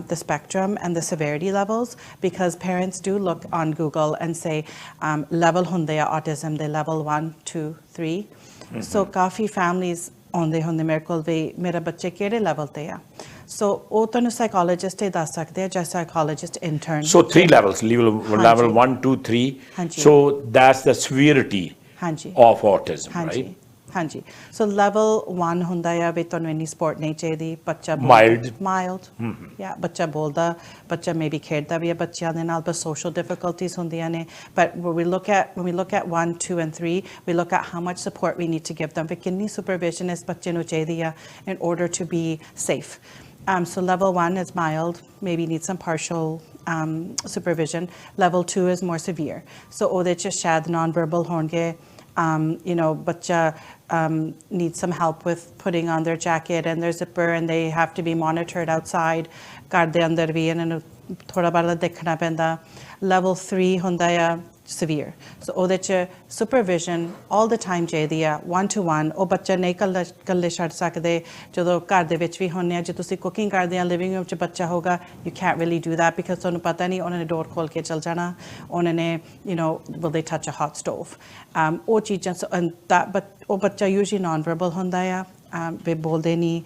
the spectrum and the severity levels, because parents do look on Google and say level hunde ya autism, they level 1, 2, 3. So kafi families ਆਉਂਦੇ ਹੁੰਦੇ ਮੇਰੇ ਕੋਲ ਵੀ ਮੇਰਾ ਬੱਚੇ ਕਿਹੜੇ level ਤੇ ਆ ਸੋ ਉਹ ਤੁਹਾਨੂੰ ਸਾਈਕੋਲੋਜਿਸਟ ਹੀ ਦੱਸ ਸਕਦੇ ਆ ਜਾਂ psychologist intern so 3 levels level 1 2 3 so that's the severity of autism right ਹਾਂਜੀ ਸੋ ਲੈਵਲ 1 ਹੁੰਦਾ ਆ ਵੀ ਤੁਹਾਨੂੰ ਇੰਨੀ ਸਪੋਰਟ ਨਹੀਂ ਚਾਹੀਦੀ ਬੱਚਾ ਮਾਈਲਡ ਯਾ ਬੱਚਾ ਬੋਲਦਾ ਬੱਚਾ ਮੇਬੀ ਖੇਡਦਾ ਵੀ ਹੈ ਬੱਚਿਆਂ ਦੇ ਨਾਲ ਪਰ ਸੋਸ਼ਲ ਡਿਫਿਕਲਟੀਜ਼ ਹੁੰਦੀਆਂ ਨੇ but when we look at 1 2 and 3 we look at how much support we need to give them ਫਿਰ ਕਿੰਨੀ ਸੁਪਰਵਿਜ਼ਨ ਇਸ ਬੱਚੇ ਨੂੰ ਚਾਹੀਦੀ ਆ in order to be safe so level 1 is mild maybe needs some partial supervision level 2 is more severe so ਉਹਦੇ ਚ ਸ਼ਾਇਦ non-verbal ਹੋਣਗੇ you know, bacha needs some help with putting on their jacket and their zipper and they have to be monitored outside. Ghar de andar bhi and thoda bada dekhna penda. Level 3 hunda ya severe. So ਉਹਦੇ ਚ supervision all the time ਚਾਹੀਦੀ ਆ 1-to-1 ਉਹ ਬੱਚਾ ਨਹੀਂ ਕੱਲੇ ਛੱਡ ਸਕਦੇ ਜਦੋਂ ਘਰ ਦੇ ਵਿੱਚ ਵੀ ਹੁੰਦੇ ਆ ਜੇ ਤੁਸੀਂ ਕੁਕਿੰਗ ਕਰਦੇ ਆ ਲਿਵਿੰਗ ਰੂਮ 'ਚ ਬੱਚਾ ਹੋਗਾ you can't really do that because ਤੁਹਾਨੂੰ ਪਤਾ ਨਹੀਂ ਉਹਨਾਂ ਨੇ ਡੋਰ ਖੋਲ ਕੇ ਚਲ ਜਾਣਾ ਉਹਨਾਂ ਨੇ you know will they touch a hot stove ਉਹ ਚੀਜ਼ਾਂ but ਉਹ ਬੱਚਾ usually non-verbal ਹੁੰਦਾ ਆ ਵੀ ਬੋਲਦੇ ਨਹੀਂ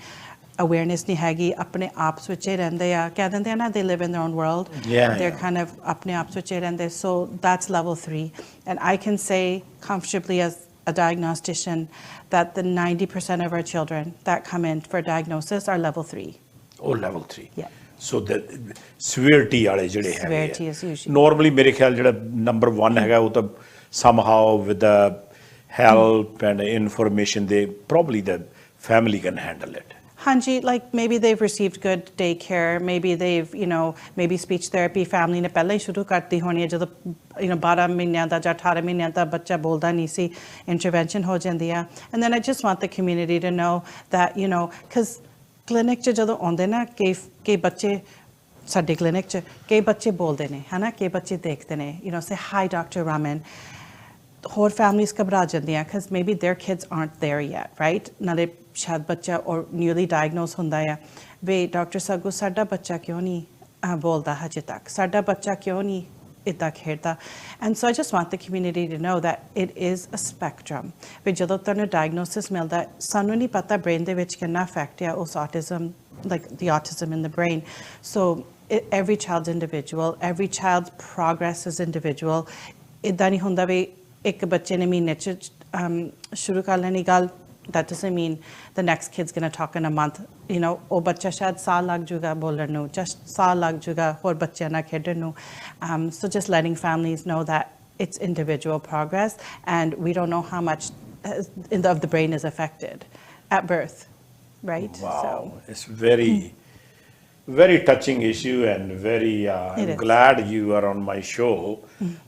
awareness ਨਹੀਂ ਹੈਗੀ ਆਪਣੇ ਆਪਸ ਵਿੱਚ ਹੀ ਰਹਿੰਦੇ ਆ ਕਹਿ ਦਿੰਦੇ ਆ ਨਾ they live in their own world they're kind of ਆਪਣੇ ਆਪਸ ਵਿੱਚ ਹੀ ਰਹਿੰਦੇ so that's level 3 and I can say comfortably as a diagnostician that the 90% of our children that come in for diagnosis are level 3 level 3 yeah so the severity ਵਾਲੇ ਜਿਹੜੇ ਹੈਗੇ severity is usually normally ਮੇਰੇ ਖਿਆਲ ਜਿਹੜਾ number 1 ਹੈਗਾ ਉਹ ਤਾਂ somehow with the help and information they probably the family can handle it Hanji, like maybe they've received good daycare, maybe they've, you know, maybe speech therapy family ne pehle hi shuru karti honi hai jadon you know 12 mahine da ja 18 mahine da bachcha bolda nahi si intervention ho jandi hai and then I just want the community to know that you know cuz clinic ch jadon aunde na ke bachche ਸਾਡੇ clinic ch ke bachche bolde ne hai na ke bachche dekhde ne you know say hi Dr.Ramen ਹੋਰ families ਘਬਰਾ ਜਾਂਦੀਆਂ because maybe their kids aren't there yet right ਨਾਲੇ ਸ਼ਾਇਦ ਬੱਚਾ or newly diagnosed ਹੁੰਦਾ ਆ ਵੇ doctor saggu ਸਾਡਾ ਬੱਚਾ ਕਿਉਂ ਨਹੀਂ ਬੋਲਦਾ ਹਜੇ ਤੱਕ ਸਾਡਾ ਬੱਚਾ ਕਿਉਂ ਨਹੀਂ ਇੱਦਾਂ ਖੇਡਦਾ and so I just want the community to know that it is a spectrum ਵੀ ਜਦੋਂ ਤੁਹਾਨੂੰ diagnosis ਮਿਲਦਾ ਸਾਨੂੰ ਨਹੀਂ ਪਤਾ brain ਦੇ ਵਿੱਚ ਕਿੰਨਾ effect ਆ ਉਸ autism like the autism in the brain so every child's individual every child's progress is individual ਇੱਦਾਂ ਨਹੀਂ ਹੁੰਦਾ ਵੀ ਇੱਕ ਬੱਚੇ ਨੇ ਮਹੀਨੇ 'ਚ ਸ਼ੁਰੂ ਕਰ ਲੈਣੀ ਗੱਲ that doesn't mean the next kid's going to talk in a month you know ਉਹ ਬੱਚਾ ਸ਼ਾਇਦ ਸਾਲ ਲੱਗ ਜੂਗਾ ਬੋਲਣ ਨੂੰ just ਸਾਲ ਲੱਗ ਜੂਗਾ ਹੋਰ ਬੱਚਿਆਂ ਨਾਲ ਖੇਡਣ ਨੂੰ so just letting families know that it's individual progress and we don't know how much of the brain is affected at birth right wow so it's very touching issue and very I'm glad you are on my show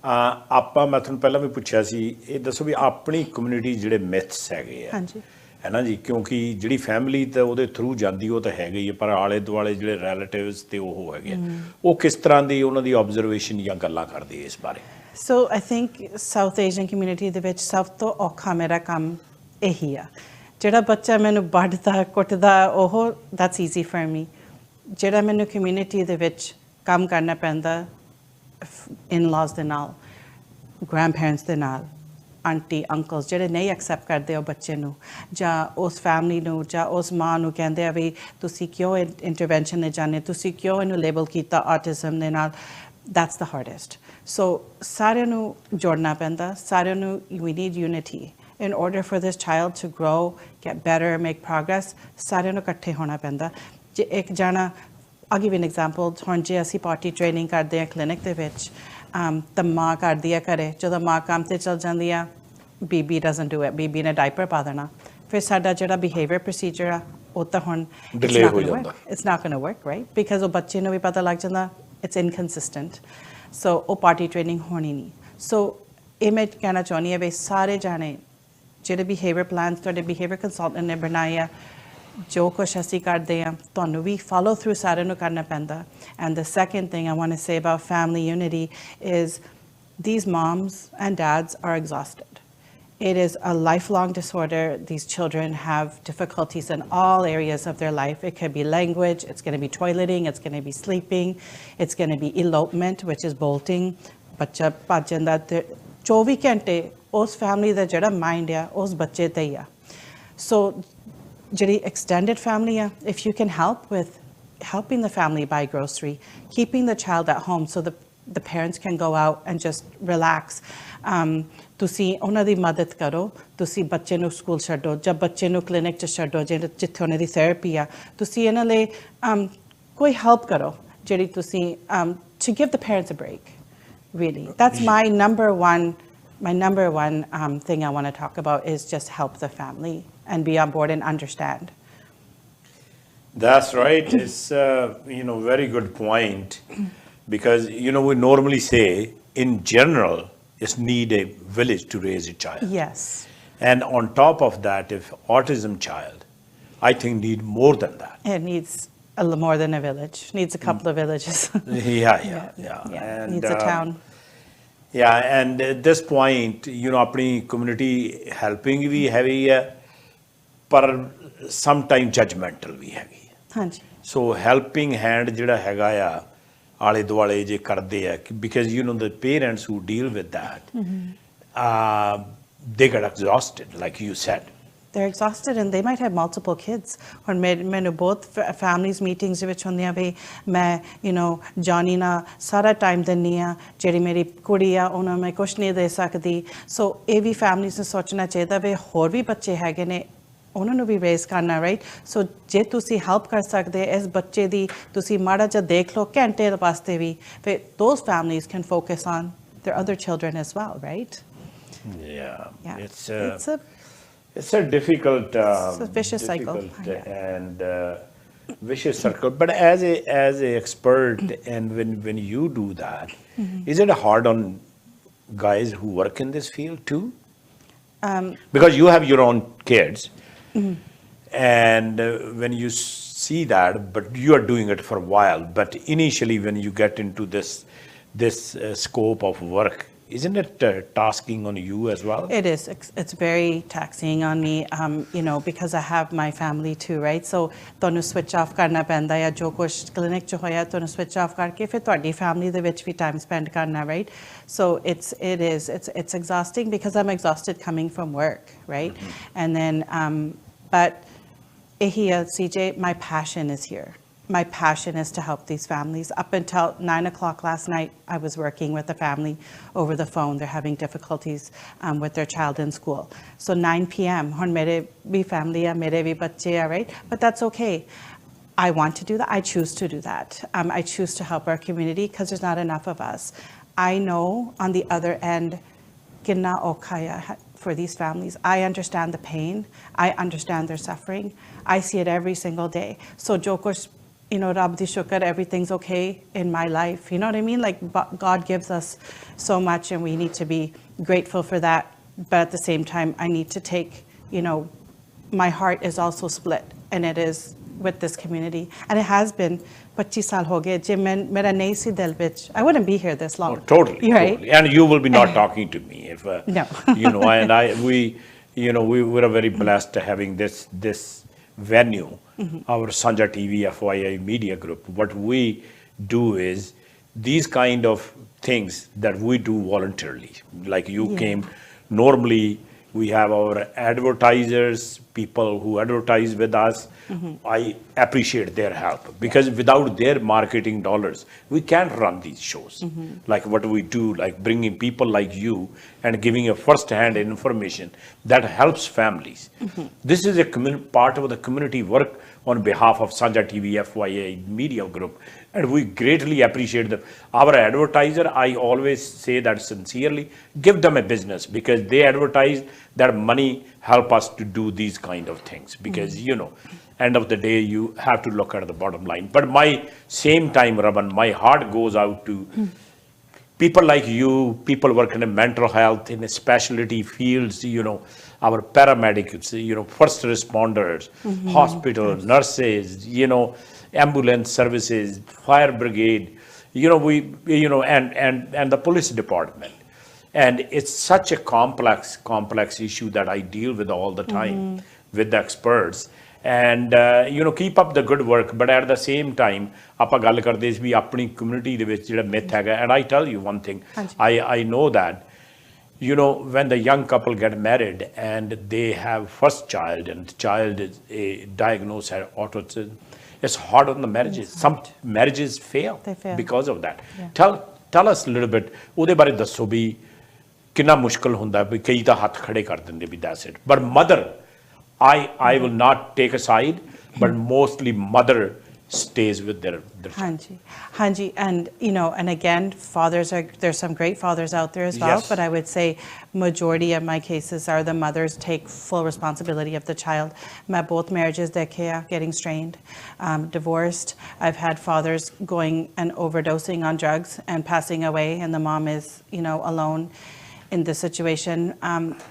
ਆਪਾਂ ਮੈਂ ਤੁਹਾਨੂੰ ਪਹਿਲਾਂ ਵੀ ਪੁੱਛਿਆ ਸੀ ਇਹ ਦੱਸੋ ਵੀ ਆਪਣੀ community ਜਿਹੜੇ myths ਹੈਗੇ ਆ ਹਾਂਜੀ ਹੈ ਨਾ ਜੀ ਕਿਉਂਕਿ ਜਿਹੜੀ ਫੈਮਿਲੀ ਤਾਂ ਉਹਦੇ ਥਰੂ ਜਾਂਦੀ ਉਹ ਤਾਂ ਹੈਗੇ ਹੀ ਪਰ ਆਲੇ ਦੁਆਲੇ ਜਿਹੜੇ ਰਿਲੇਟਿਵਸ ਤੇ ਉਹ ਹੈਗੇ ਉਹ ਕਿਸ ਤਰ੍ਹਾਂ ਦੀ ਉਹਨਾਂ ਦੀ ਆਬਜ਼ਰਵੇਸ਼ਨ ਜਾਂ ਗੱਲਾਂ ਕਰਦੇ ਇਸ ਬਾਰੇ so I think South Asian community ਦੇ ਵਿੱਚ ਸਭ ਤੋਂ ਔਖਾ ਮੇਰਾ ਕੰਮ ਇਹੀ ਆ ਜਿਹੜਾ ਬੱਚਾ ਮੈਨੂੰ ਵੱਢਦਾ ਕੁੱਟਦਾ ਉਹ that's easy for me ਜਿਹੜਾ ਮੈਨੂੰ ਕਮਿਊਨਿਟੀ ਦੇ ਵਿੱਚ ਕੰਮ ਕਰਨਾ ਪੈਂਦਾ in-laws ਦੇ ਨਾਲ grandparents ਦੇ ਨਾਲ ਆਂਟੀ ਅੰਕਲਸ ਜਿਹੜੇ ਨਹੀਂ ਐਕਸੈਪਟ ਕਰਦੇ ਉਹ ਬੱਚੇ ਨੂੰ ਜਾਂ ਉਸ ਫੈਮਿਲੀ ਨੂੰ ਜਾਂ ਉਸ ਮਾਂ ਨੂੰ ਕਹਿੰਦੇ ਆ ਵੀ ਤੁਸੀਂ ਕਿਉਂ ਇੰਟਰਵੈਂਸ਼ਨ ਨੇ ਜਾਣੇ ਤੁਸੀਂ ਕਿਉਂ ਇਹਨੂੰ ਲੇਬਲ ਕੀਤਾ ਆਟਿਜ਼ਮ ਦੇ ਨਾਲ that's the hardest so ਸਾਰਿਆਂ ਨੂੰ ਜੋੜਨਾ ਪੈਂਦਾ ਸਾਰਿਆਂ ਨੂੰ we need unity in order for this child to grow get better make progress ਸਾਰਿਆਂ ਨੂੰ ਇਕੱਠੇ ਹੋਣਾ ਪੈਂਦਾ ਜੇ ਇੱਕ ਜਾਣਾ I'll give you an example ਹੁਣ ਜੇ ਅਸੀਂ ਪਾਰਟੀ ਟ੍ਰੇਨਿੰਗ ਕਰਦੇ ਹਾਂ ਕਲੀਨਿਕ ਦੇ ਵਿੱਚ ਤਾਂ ਮਾਂ ਕਰਦੀ ਆ ਘਰੇ ਜਦੋਂ ਮਾਂ ਕੰਮ ਤੇ ਚਲ ਜਾਂਦੀ ਆ ਬੀਬੀ doesn't do it ਬੀਬੀ ਨੇ ਡਾਈਪਰ ਪਾ ਦੇਣਾ ਫਿਰ ਸਾਡਾ ਜਿਹੜਾ ਬਿਹੇਵੀਅਰ ਪ੍ਰੋਸੀਜਰ ਆ ਉਹ ਤਾਂ ਹੁਣ it's not going to work right because ਉਹ ਬੱਚੇ ਨੂੰ ਵੀ ਪਤਾ ਲੱਗ ਜਾਂਦਾ it's inconsistent so ਉਹ ਪਾਰਟੀ ਟ੍ਰੇਨਿੰਗ ਹੋਣੀ ਨਹੀਂ so ਇਹ ਮੈਂ ਕਹਿਣਾ ਚਾਹੁੰਦੀ ਹਾਂ ਵੀ ਸਾਰੇ ਜਾਣੇ ਜਿਹੜੇ ਬਿਹੇਵੀਅਰ ਪਲਾਨਸ ਤੁਹਾਡੇ ਬਿਹੇਵੀਅਰ ਕੰਸਲਟੈਂਟ ਨੇ ਬਣਾਏ ਆ ਜੋ ਕੁਛ ਅਸੀਂ ਕਰਦੇ ਹਾਂ ਤੁਹਾਨੂੰ ਵੀ follow through ਸਾਰਿਆਂ ਨੂੰ ਕਰਨਾ ਪੈਂਦਾ. And the second thing I want to say about family unity is these moms and dads are exhausted. It is a lifelong disorder. These children have difficulties in all areas of their life. It could be language, it's going to be toileting, it's going to be sleeping, it's going to be elopement, which is bolting. ਬੱਚਾ ਭੱਜਣ ਦਾ 24 ਘੰਟੇ ਉਸ family ਦਾ ਜਿਹੜਾ mind ਆ ਉਸ ਬੱਚੇ ਤੇ ਹੀ ਆ. ਸੋ ਜਿਹੜੀ extended family ਆ, if you can help with helping the family buy grocery, keeping the child at home so the parents can go out and just relax. ਤੁਸੀਂ ਉਹਨਾਂ ਦੀ ਮਦਦ ਕਰੋ, ਤੁਸੀਂ ਬੱਚੇ ਨੂੰ ਸਕੂਲ ਛੱਡੋ ਜਾਂ ਬੱਚੇ ਨੂੰ ਕਲੀਨਿਕ 'ਚ ਛੱਡੋ ਜਿੱਥੇ ਉਹਨਾਂ ਦੀ ਥੈਰੇਪੀ ਆ. ਤੁਸੀਂ ਇਹਨਾਂ ਲਈ ਕੋਈ ਹੈਲਪ ਕਰੋ ਜਿਹੜੀ ਤੁਸੀਂ to give the parents a break. Really, that's my number one thing I want to talk about is just help the family and be on board and understand. That's right. It's very good point, because we normally say in general just need a village to raise a child. Yes. And on top of that, if autism child, I think need more than that. It needs more than a village. Needs a couple of villages. Yeah. And needs a town. Yeah, and at this point, apni community helping भी heavy है, पर sometime judgmental भी heavy है. ਹਾਂਜੀ. So helping hand ਜਿਹੜਾ ਹੈਗਾ ਆ ਆਲੇ ਦੁਆਲੇ ਜੇ ਕਰਦੇ ਆ, because the parents who deal with that, they get exhausted, like you said. They're exhausted and they might have multiple kids. ਹੁਣ ਮੈਨੂੰ ਬਹੁਤ families meetings ਦੇ ਵਿੱਚ ਹੁੰਦੀਆਂ ਵੀ ਮੈਂ ਜੌਨੀ ਨਾਲ ਸਾਰਾ ਟਾਈਮ ਦਿੰਦੀ ਹਾਂ, ਜਿਹੜੀ ਮੇਰੀ ਕੁੜੀ ਆ ਉਹਨਾਂ ਮੈਂ ਕੁਛ ਨਹੀਂ ਦੇ ਸਕਦੀ. ਸੋ ਇਹ ਵੀ families ਨੂੰ ਸੋਚਣਾ ਚਾਹੀਦਾ ਵੀ ਹੋਰ ਵੀ ਬੱਚੇ ਹੈਗੇ ਨੇ, ਉਹਨਾਂ ਨੂੰ ਵੀ ਰੇਜ਼ ਕਰਨਾ, ਰਾਈਟ? ਸੋ ਜੇ ਤੁਸੀਂ ਹੈਲਪ ਕਰ ਸਕਦੇ ਇਸ ਬੱਚੇ ਦੀ, ਤੁਸੀਂ ਮਾੜਾ ਜਿਹਾ ਦੇਖ ਲਓ ਘੰਟੇ ਵਾਸਤੇ ਵੀ, ਫਿਰ those families can focus on their other children as well, right? Yeah. It's a difficult, it's a vicious cycle, and vicious circle. But as a expert, and when you do that, is it hard on guys who work in this field too? Because you have your own kids, and when you see that, but you are doing it for a while. But initially, when you get into this scope of work, isn't it tasking on you as well? It is. It's very taxing on me, because I have my family too, right? So ਤੁਹਾਨੂੰ switch off ਕਰਨਾ ਪੈਂਦਾ ਹੈ, ਜੋ ਕੁਝ clinic 'ਚ ਹੋਇਆ ਤੁਹਾਨੂੰ switch off ਕਰਕੇ ਫਿਰ ਤੁਹਾਡੀ family ਦੇ ਵਿੱਚ ਵੀ time spend ਕਰਨਾ, right? So it's exhausting because I'm exhausted coming from work, right? And then, but here, CJ, my passion is here. My passion is to help these families. Up until 9 o'clock last night, I was working with a family over the phone. They're having difficulties with their child in school. So 9 p.m., hun mere bhi family hai, mere bhi bacche hai, right? But that's okay. I want to do that. I choose to do that. I choose to help our community because there's not enough of us. I know on the other end, kinna okhaya for these families. I understand the pain. I understand their suffering. I see it every single day. So jo kuch Rab di shukar, everything's okay in my life. You know what I mean? Like God gives us so much and we need to be grateful for that. But at the same time, I need to take, my heart is also split, and it is with this community. And it has been 25 saal ho gaye. Je mera nahi si dil vich, I wouldn't be here this long. Oh, totally, right? Totally. And you will be not talking to me if, no. we were very blessed having this venue. Our Sanjha TV FYI media group, what we do is these kind of things that we do voluntarily. Like you came, normally we have our advertisers, people who advertise with us. I appreciate their help because without their marketing dollars, we can't run these shows. Like what we do, like bringing people like you and giving a first-hand information that helps families. This is a part of the community work on behalf of Sanjha TV FYI media group, and we greatly appreciate them. Our advertiser, I always say that sincerely, give them a business because they advertise, that money help us to do these kind of things because end of the day you have to look at the bottom line. But my same time, Raman, my heart goes out to people like you, people working in mental health, in specialty fields, our paramedics, first responders, hospital, nurses, ambulance services, fire brigade, and the police department. And it's such a complex issue that I deal with all the time with the experts. And keep up the good work, but at the same time ਆਪਾਂ ਗੱਲ ਕਰਦੇ ਸੀ ਵੀ ਆਪਣੀ community ਦੇ ਵਿੱਚ ਜਿਹੜਾ myth ਹੈਗਾ, and I tell you one thing, I know that when the young couple get married and they have first child and the child is diagnosed as autism, it's hard on the marriages. Some marriages fail because of that. Tell us a little bit ਉਹਦੇ ਬਾਰੇ ਦੱਸੋ ਵੀ ਕਿੰਨਾ ਮੁਸ਼ਕਲ ਹੁੰਦਾ ਵੀ ਕਈ ਤਾਂ ਹੱਥ ਖੜੇ ਕਰ ਦਿੰਦੇ ਵੀ that's it, but mother, I will not take a side, but mostly mother stays with their child. Hanji, and and again, there's some great fathers out there as well, but I would say majority of my cases are the mothers take full responsibility of the child. My both marriages getting strained, divorced. I've had fathers going and overdosing on drugs and passing away, and the mom is alone in this situation.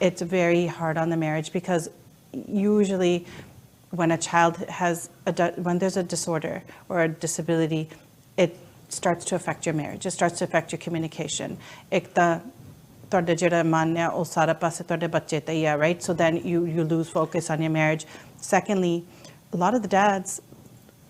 It's very hard on the marriage because usually when a child when there's a disorder or a disability, it starts to affect your marriage. It starts to affect your communication. Right? So then you lose focus on your marriage. Secondly, a lot of the dads,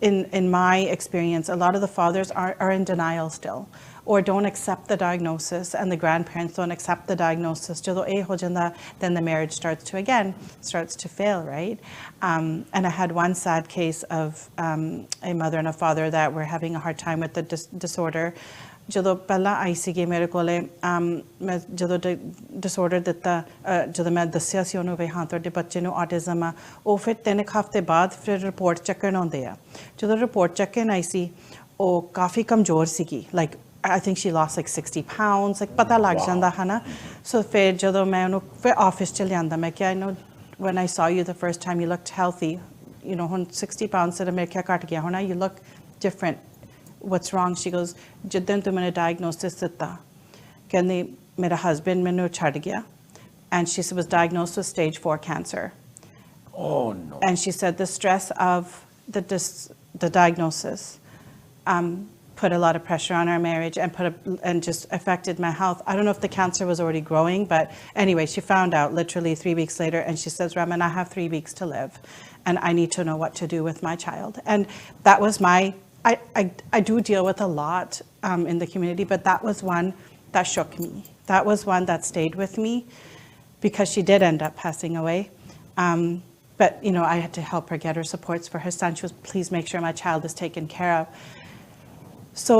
in my experience, a lot of the fathers are in denial still, or don't accept the diagnosis, and the grandparents don't accept the diagnosis. Then the marriage starts to fail, right? And I had one sad case of a mother and a father that were having a hard time with the disorder. ਜਦੋਂ ਪਹਿਲਾਂ ਆਈ ਸੀਗੇ ਮੇਰੇ ਕੋਲੇ ਮੈਂ ਜਦੋਂ disorder ਦਿੱਤਾ ਜਦੋਂ ਮੈਂ ਦੱਸਿਆ ਸੀ ਉਹਨੂੰ ਵੀ ਹਾਂ ਤੁਹਾਡੇ ਬੱਚੇ ਨੂੰ ਆਟਿਜ਼ਮ ਆ ਉਹ ਫਿਰ 3 ਹਫ਼ਤੇ ਬਾਅਦ ਫਿਰ ਰਿਪੋਰਟ ਚੱਕਣ ਆਉਂਦੇ ਆ ਜਦੋਂ ਰਿਪੋਰਟ ਚੱਕਣ ਆਈ ਸੀ ਉਹ ਕਾਫੀ ਕਮਜ਼ੋਰ ਸੀਗੀ like I think she lost like 60 pounds like ਪਤਾ ਲੱਗ ਜਾਂਦਾ ਹਨਾ ਸੋ ਫਿਰ ਜਦੋਂ ਮੈਂ ਉਹਨੂੰ ਫਿਰ ਆਫਿਸ ਚ ਲਿਆਂਦਾ ਮੈਂ ਕਿਹਾ when I saw you the first time you looked healthy ਹੁਣ 60 pounds ਤੇ ਮੇਰੇ ਕਿਹਾ ਘਟ ਗਿਆ ਹੋਣਾ you look different. What's wrong? She goes, Jiddan tu maine diagnosis ditta. Kendi mera husband mainu chhad gaya. And she was diagnosed with stage 4 cancer. Oh no. And she said the stress of the diagnosis put a lot of pressure on our marriage and just affected my health. I don't know if the cancer was already growing, but anyway, she found out literally 3 weeks later, and she says, Ramen, I have 3 weeks to live, and I need to know what to do with my child. And that was I do deal with a lot in the community, but that was one that shook me. That was one that stayed with me because she did end up passing away. But, I had to help her get her supports for her son. She was, please make sure my child is taken care of. So,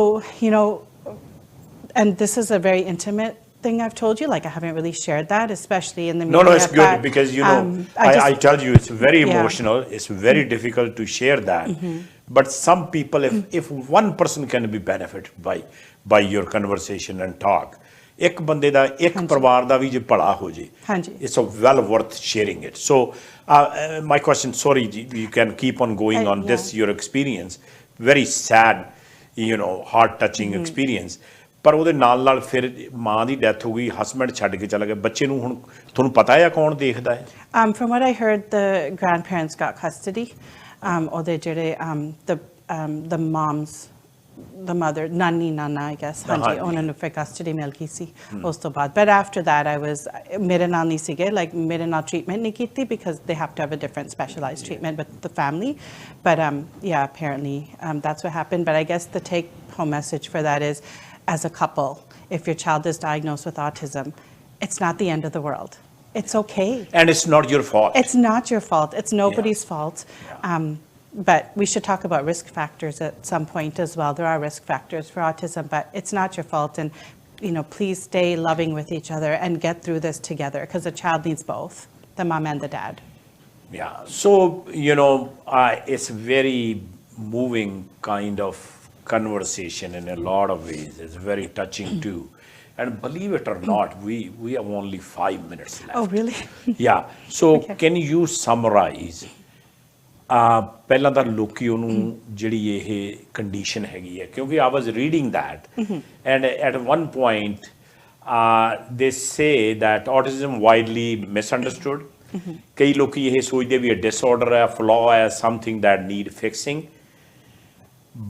and this is a very intimate thing I've told you. Like, I haven't really shared that, especially in the media. No, it's good because, I tell you, it's very emotional. It's very difficult to share that. But some people, if one person can be benefited by your conversation and talk, ਇੱਕ ਬੰਦੇ ਦਾ ਇੱਕ ਪਰਿਵਾਰ ਦਾ ਵੀ ਜੇ ਭਲਾ ਹੋ ਜੇ, it's well worth sharing it. So my question, sorry, you can keep on going on this, your experience, very sad, heart touching experience. ਪਰ ਉਹਦੇ ਨਾਲ ਫਿਰ ਮਾਂ ਦੀ ਡੈਥ ਹੋ ਗਈ, ਹਸਬੈਂਡ ਛੱਡ ਕੇ ਚਲਾ ਗਿਆ, ਬੱਚੇ ਨੂੰ ਹੁਣ ਤੁਹਾਨੂੰ ਪਤਾ ਹੈ ਕੌਣ ਦੇਖਦਾ ਹੈ? From what I heard, the grandparents got custody. ਉਹਦੇ ਜਿਹੜੇ the moms, the mother, nana, I guess, ਹਾਂਜੀ ਉਹਨਾਂ ਨੂੰ ਫਿਰ custody ਮਿਲ ਗਈ ਸੀ ਉਸ ਤੋਂ ਬਾਅਦ. But after that, I was ਮੇਰੇ ਨਾਲ ਨਹੀਂ ਸੀਗੇ, like ਮੇਰੇ ਨਾਲ treatment ਨਹੀਂ ਕੀਤੀ because they have to have a different specialized treatment with the family. But apparently that's what happened. But I guess the take-home message for that is, as a couple, if your child is diagnosed with autism, it's not the end of the world. It's okay. And it's not your fault. It's not your fault. It's nobody's fault. But we should talk about risk factors at some point as well. There are risk factors for autism, but it's not your fault. And, please stay loving with each other and get through this together because the child needs both, the mom and the dad. Yeah. So, it's very moving kind of conversation in a lot of ways. It's very touching too. And believe it or not, we have only 5 minutes left. Oh, really? Yeah. So can you summarize ਪਹਿਲਾਂ ਤਾਂ ਲੋਕੀ ਉਹਨੂੰ ਜਿਹੜੀ ਇਹ condition ਹੈਗੀ ਹੈ ਕਿਉਂਕਿ I was reading that and at one point they say that autism widely misunderstood. ਕਈ ਲੋਕੀ ਇਹ ਸੋਚਦੇ ਵੀ ਇਹ disorder ਹੈ, flaw ਹੈ, something that need fixing.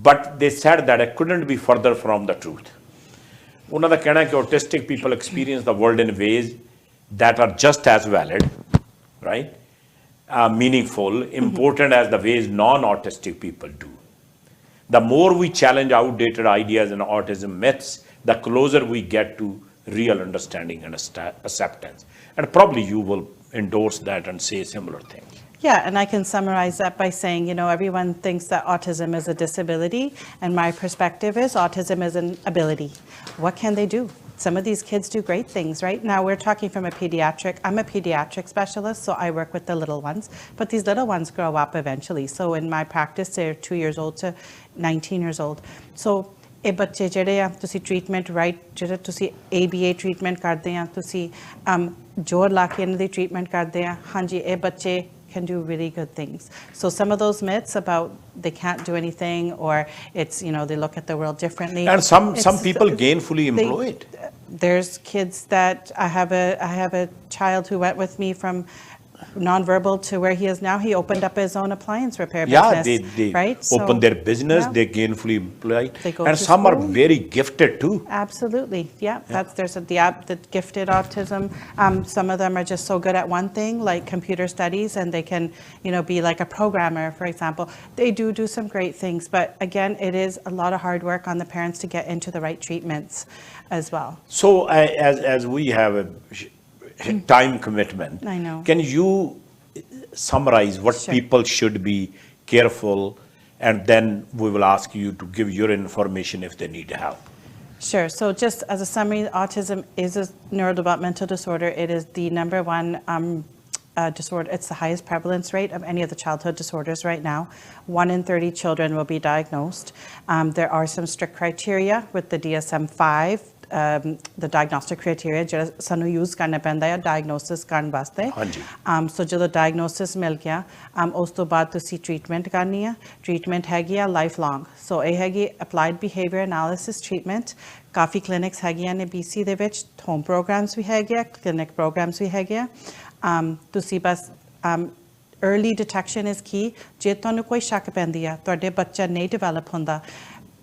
But they said that it couldn't be further from the truth. ਉਹਨਾਂ ਦਾ ਕਹਿਣਾ ਕਿ autistic people experience the world in ways that are just as valid, right? Meaningful, important as the ways non-autistic people do. The more we challenge outdated ideas and autism myths, the closer we get to real understanding and acceptance. And probably you will endorse that and say similar things. Yeah, and I can summarize that by saying, you know, everyone thinks that autism is a disability, and my perspective is autism is an ability. What can they do? Some of these kids do great things, right? Now we're talking from a pediatric, I'm a pediatric specialist, so I work with the little ones, but these little ones grow up eventually. So in my practice, they're 2 years old to 19 years old. So ਇਹ ਬੱਚੇ ਜਿਹੜੇ ਆ ਤੁਸੀਂ treatment right ਜਿਹੜਾ ਤੁਸੀਂ ABA treatment ਕਰਦੇ ਆ ਤੁਸੀਂ ਜ਼ੋਰ ਲਾ ਕੇ ਇਹਨਾਂ ਦੀ ਟ੍ਰੀਟਮੈਂਟ ਕਰਦੇ ਆ ਹਾਂਜੀ ਇਹ ਬੱਚੇ can do really good things. So some of those myths about they can't do anything or it's, you know, they look at the world differently. And some people gainfully employed. There's kids that I have a child who went with me from non-verbal to where he is now. He opened up his own appliance repair business. Yeah, they right? open their business, yeah. They're gainfully employed. They go and to some school. are very gifted too. Absolutely, yeah. There's the gifted autism. Some of them are just so good at one thing, like computer studies, and they can, you know, be like a programmer, for example. They do some great things, but again, it is a lot of hard work on the parents to get into the right treatments as well. So as we have a time commitment. I know. Can you summarize what Sure. people should be careful, and then we will ask you to give your information if they need help. Sure. So just as a summary, autism is a neurodevelopmental disorder. It is the number one disorder. It's the highest prevalence rate of any of the childhood disorders right now. 1 in 30 children will be diagnosed. There are some strict criteria with the DSM-5. The diagnostic criteria ਜਿਹੜਾ ਸਾਨੂੰ use ਕਰਨਾ ਪੈਂਦਾ ਹੈ diagnosis ਕਰਨ ਵਾਸਤੇ so ਜਦੋਂ diagnosis ਮਿਲ ਗਿਆ ਉਸ ਤੋਂ ਬਾਅਦ ਤੁਸੀਂ treatment ਕਰਨੀ ਹੈ treatment ਹੈਗੀ ਆ life long so ਇਹ ਹੈਗੀ applied behavior analysis treatment ਕਾਫੀ clinics ਹੈਗੀਆਂ ਨੇ BC ਦੇ ਵਿੱਚ home programs ਵੀ ਹੈਗੇ ਆ clinic programs ਵੀ ਹੈਗੇ ਆ ਤੁਸੀਂ ਬਸ early detection is key ਜੇ ਤੁਹਾਨੂੰ ਕੋਈ ਸ਼ੱਕ ਪੈਂਦੀ ਆ ਤੁਹਾਡੇ ਬੱਚਾ ਨਹੀਂ develop ਹੁੰਦਾ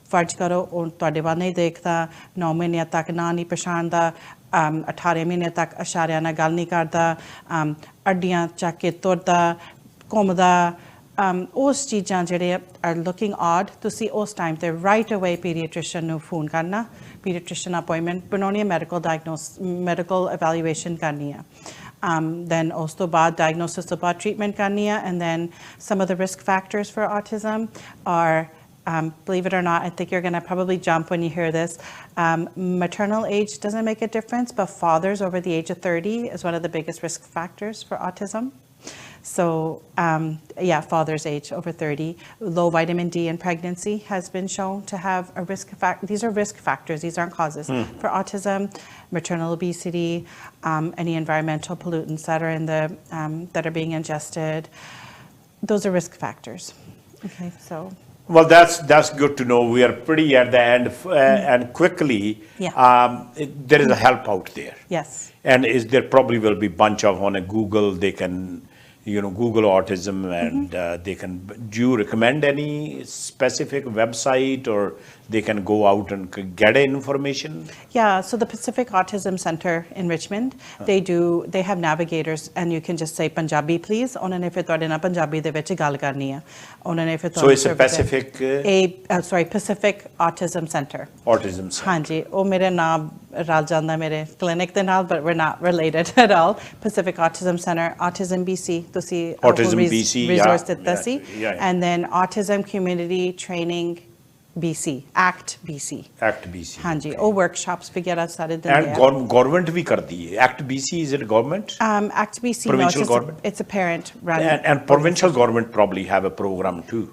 ਫਰਜ਼ ਕਰੋ ਉਹ ਤੁਹਾਡੇ ਵੱਲ ਨਹੀਂ ਦੇਖਦਾ 9 ਮਹੀਨਿਆਂ ਤੱਕ ਨਾਂ ਨਹੀਂ ਪਛਾਣਦਾ 18 ਮਹੀਨੇ ਤੱਕ ਇਸ਼ਾਰਿਆਂ ਨਾਲ ਗੱਲ ਨਹੀਂ ਕਰਦਾ ਅੱਡੀਆਂ ਚੱਕ ਕੇ ਤੁਰਦਾ ਘੁੰਮਦਾ ਉਸ ਚੀਜ਼ਾਂ ਜਿਹੜੇ ਆਰ ਲੁਕਿੰਗ ਆਡ ਤੁਸੀਂ ਉਸ ਟਾਈਮ ਤੇ ਰਾਈਟ ਅਵੇ ਪੀਡੀਆਟ੍ਰੀਸ਼ੀਅਨ ਨੂੰ ਫੋਨ ਕਰਨਾ ਪੀਡੀਆਟ੍ਰੀਸ਼ੀਅਨ ਅਪਾਇੰਟਮੈਂਟ ਬਣਾਉਣੀ ਹੈ ਮੈਡੀਕਲ ਇਵੈਲੂਏਸ਼ਨ ਕਰਨੀ ਹੈ then ਉਸ ਤੋਂ ਬਾਅਦ diagnosis ਤੋਂ ਬਾਅਦ treatment ਕਰਨੀ ਹੈ and then some of the risk factors for autism are believe it or not, I think you're going to probably jump when you hear this. Maternal age doesn't make a difference, but fathers over the age of 30 is one of the biggest risk factors for autism. So, yeah, father's age over 30. Low vitamin D in pregnancy has been shown to have a risk factor. These are risk factors. These aren't causes for autism. Maternal obesity, any environmental pollutants that are in the that are being ingested. Those are risk factors. Okay, so. Well, that's good to know. We are pretty at the end, and quickly, there is a help out there. Yes. And there probably will be bunch of on a Google. They can, you know, Google autism, and they can. Do you recommend any specific website, or they can go out and get information? Yeah. So the Pacific Autism Center in Richmond, they have navigators, and you can just say Punjabi, please. ਉਹਨਾਂ ਨੇ ਫਿਰ ਤੁਹਾਡੇ ਨਾਲ ਪੰਜਾਬੀ ਦੇ ਵਿੱਚ ਗੱਲ ਕਰਨੀ ਹੈ ਉਹਨਾਂ ਨੇ ਫਿਰ So it's a Pacific. Pacific Autism Center. Autism Center. ਹਾਂਜੀ ਉਹ ਮੇਰੇ ਨਾਮ ਰਲ ਜਾਂਦਾ ਮੇਰੇ clinic ਦੇ ਨਾਲ, but we're not related at all. Pacific Autism Center, Autism BC. ਤੁਸੀਂ Autism BC. resource ਦਿੱਤਾ ਸੀ, and then Autism Community Training. BC, ACT BC. ACT BC. ਹਾਂਜੀ ਉਹ workshops ਵਗੈਰਾ ਸਾਰੇ ਦਿੰਦੇ ਆ and government ਵੀ ਕਰਦੀ ਹੈ ACT BC. Is it government? ACT BC, provincial no, government. It's a parent run. And provincial government probably have a program too.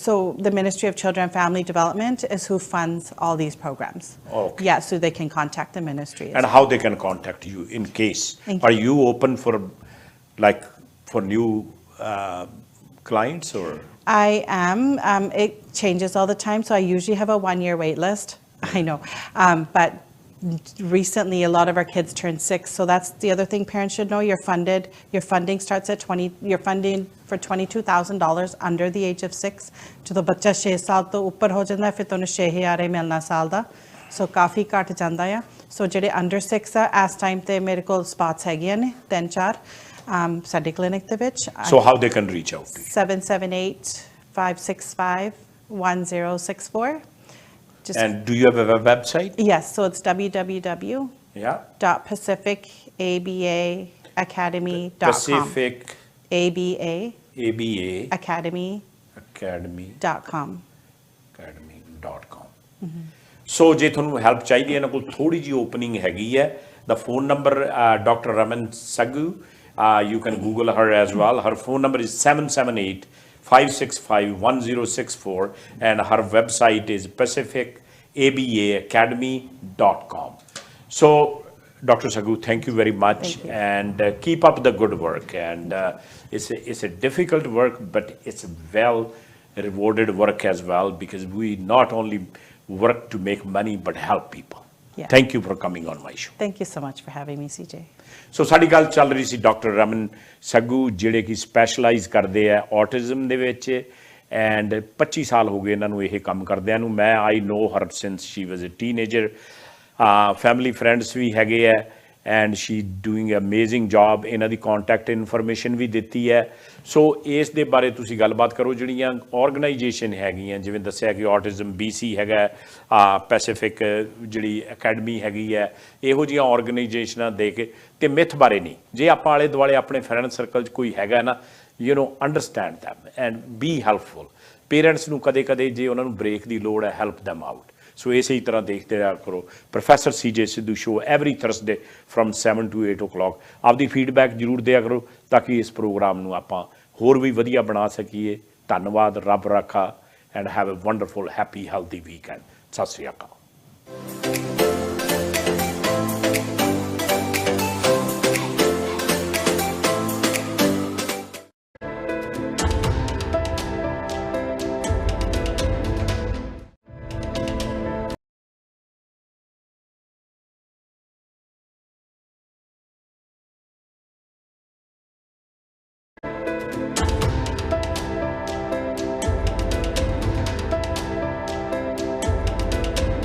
So the Ministry of Children and Family Development is who funds all these programs. Okay. Yeah, so they can contact the ministry. And how they can contact you in case? Are you open for, like, for new clients or? I am. It changes all the time, so I usually have a 1-year wait list. I know, but recently a lot of our kids turned 6, so that's the other thing parents should know. You're funded. Your funding starts at you're funding for $22,000 under the age of 6. ਜਦੋਂ ਬੱਚਾ 6 ਸਾਲ ਤੋਂ ਉੱਪਰ ਹੋ ਜਾਂਦਾ ਫਿਰ ਤੁਹਾਨੂੰ 6000 ਹੀ ਮਿਲਣਾ ਸਾਲ ਦਾ, ਸੋ ਕਾਫੀ ਘਟ ਜਾਂਦਾ ਆ। ਸੋ ਜਿਹੜੇ ਅੰਡਰ 6 ਆ ਇਸ ਟਾਈਮ ਤੇ ਮੇਰੇ ਕੋਲ ਸਪਾਟਸ ਹੈਗੀਆਂ ਨੇ 3-4 ਸਾਡੇ ਕਲੀਨਿਕ ਦੇ ਵਿੱਚ। So how they can reach out to you? 778-565-1064. And do you have a website? Yes, so it's www.pacificABAacademy.com. Pacific Academy.com. So ਜੇ ਤੁਹਾਨੂੰ ਹੈਲਪ ਚਾਹੀਦੀ ਹੈ, ਇਹਨਾਂ ਕੋਲ ਥੋੜੀ ਜੀ ਓਪਨਿੰਗ ਹੈਗੀ ਹੈ। The phone number, Dr. Ramen Saggu, you can Google her as well. Her phone number is 778-565-1064 and her website is pacificabaacademy.com. So Dr. Saggu, thank you very much. And keep up the good work. And it's a difficult work, but it's a well rewarded work as well, because we not only work to make money but help people. Yeah. Thank you for coming on my show. Thank you so much for having me, CJ. ਸੋ ਸਾਡੀ ਗੱਲ ਚੱਲ ਰਹੀ ਸੀ doctor Raman Saggu, ਜਿਹੜੇ ਕਿ specialise ਕਰਦੇ ਆ autism ਦੇ ਵਿੱਚ, ਐਂਡ 25 ਸਾਲ ਹੋ ਗਏ ਇਹਨਾਂ ਨੂੰ ਇਹ ਕੰਮ ਕਰਦਿਆਂ ਨੂੰ। ਮੈਂ ਆਈ ਨੋ ਹਰ ਸਿੰਸ ਸ਼ੀ ਵਾਜ਼ ਅ ਟੀਨੇਜਰ। ਫੈਮਿਲੀ ਫਰੈਂਡਸ ਵੀ ਹੈਗੇ ਆ, and she doing amazing job. ਇਹਨਾਂ ਦੀ ਕੰਟੈਕਟ ਇਨਫੋਰਮੇਸ਼ਨ ਵੀ ਦਿੱਤੀ ਹੈ। ਸੋ ਇਸ ਦੇ ਬਾਰੇ ਤੁਸੀਂ ਗੱਲਬਾਤ ਕਰੋ। ਜਿਹੜੀਆਂ ਆਰਗੇਨਾਈਜੇਸ਼ਨ ਹੈਗੀਆਂ, ਜਿਵੇਂ ਦੱਸਿਆ ਕਿ ਔਟਿਜ਼ਮ BC ਹੈਗਾ, ਪੈਸੀਫਿਕ ਜਿਹੜੀ ਅਕੈਡਮੀ ਹੈਗੀ ਹੈ, ਇਹੋ ਜਿਹੀਆਂ ਆਰਗੇਨਾਈਜੇਸ਼ਨਾਂ ਦੇ ਕੇ, ਅਤੇ ਮਿਥ ਬਾਰੇ ਨਹੀਂ। ਜੇ ਆਪਾਂ ਆਲੇ ਦੁਆਲੇ ਆਪਣੇ ਫਰੈਂਡ ਸਰਕਲ 'ਚ ਕੋਈ ਹੈਗਾ ਨਾ, understand them and B helpful. Parents ਨੂੰ ਕਦੇ ਕਦੇ ਜੇ ਉਹਨਾਂ ਨੂੰ ਬ੍ਰੇਕ ਦੀ ਲੋੜ ਹੈ, ਹੈਲਪ ਦੈਮ ਆਊਟ। ਸੋ ਇਸੇ ਤਰ੍ਹਾਂ ਦੇਖਦੇ ਰਿਹਾ ਕਰੋ professor CJ Sidhu show every Thursday from 7 to 8 o'clock। ਆਪਦੀ ਫੀਡਬੈਕ ਜ਼ਰੂਰ ਦਿਆ ਕਰੋ ਤਾਂ ਕਿ ਇਸ ਪ੍ਰੋਗਰਾਮ ਨੂੰ ਆਪਾਂ ਹੋਰ ਵੀ ਵਧੀਆ ਬਣਾ ਸਕੀਏ। ਧੰਨਵਾਦ, ਰੱਬ ਰਾਖਾ, and have a wonderful happy healthy weekend. ਸਤਿ ਸ਼੍ਰੀ ਅਕਾਲ।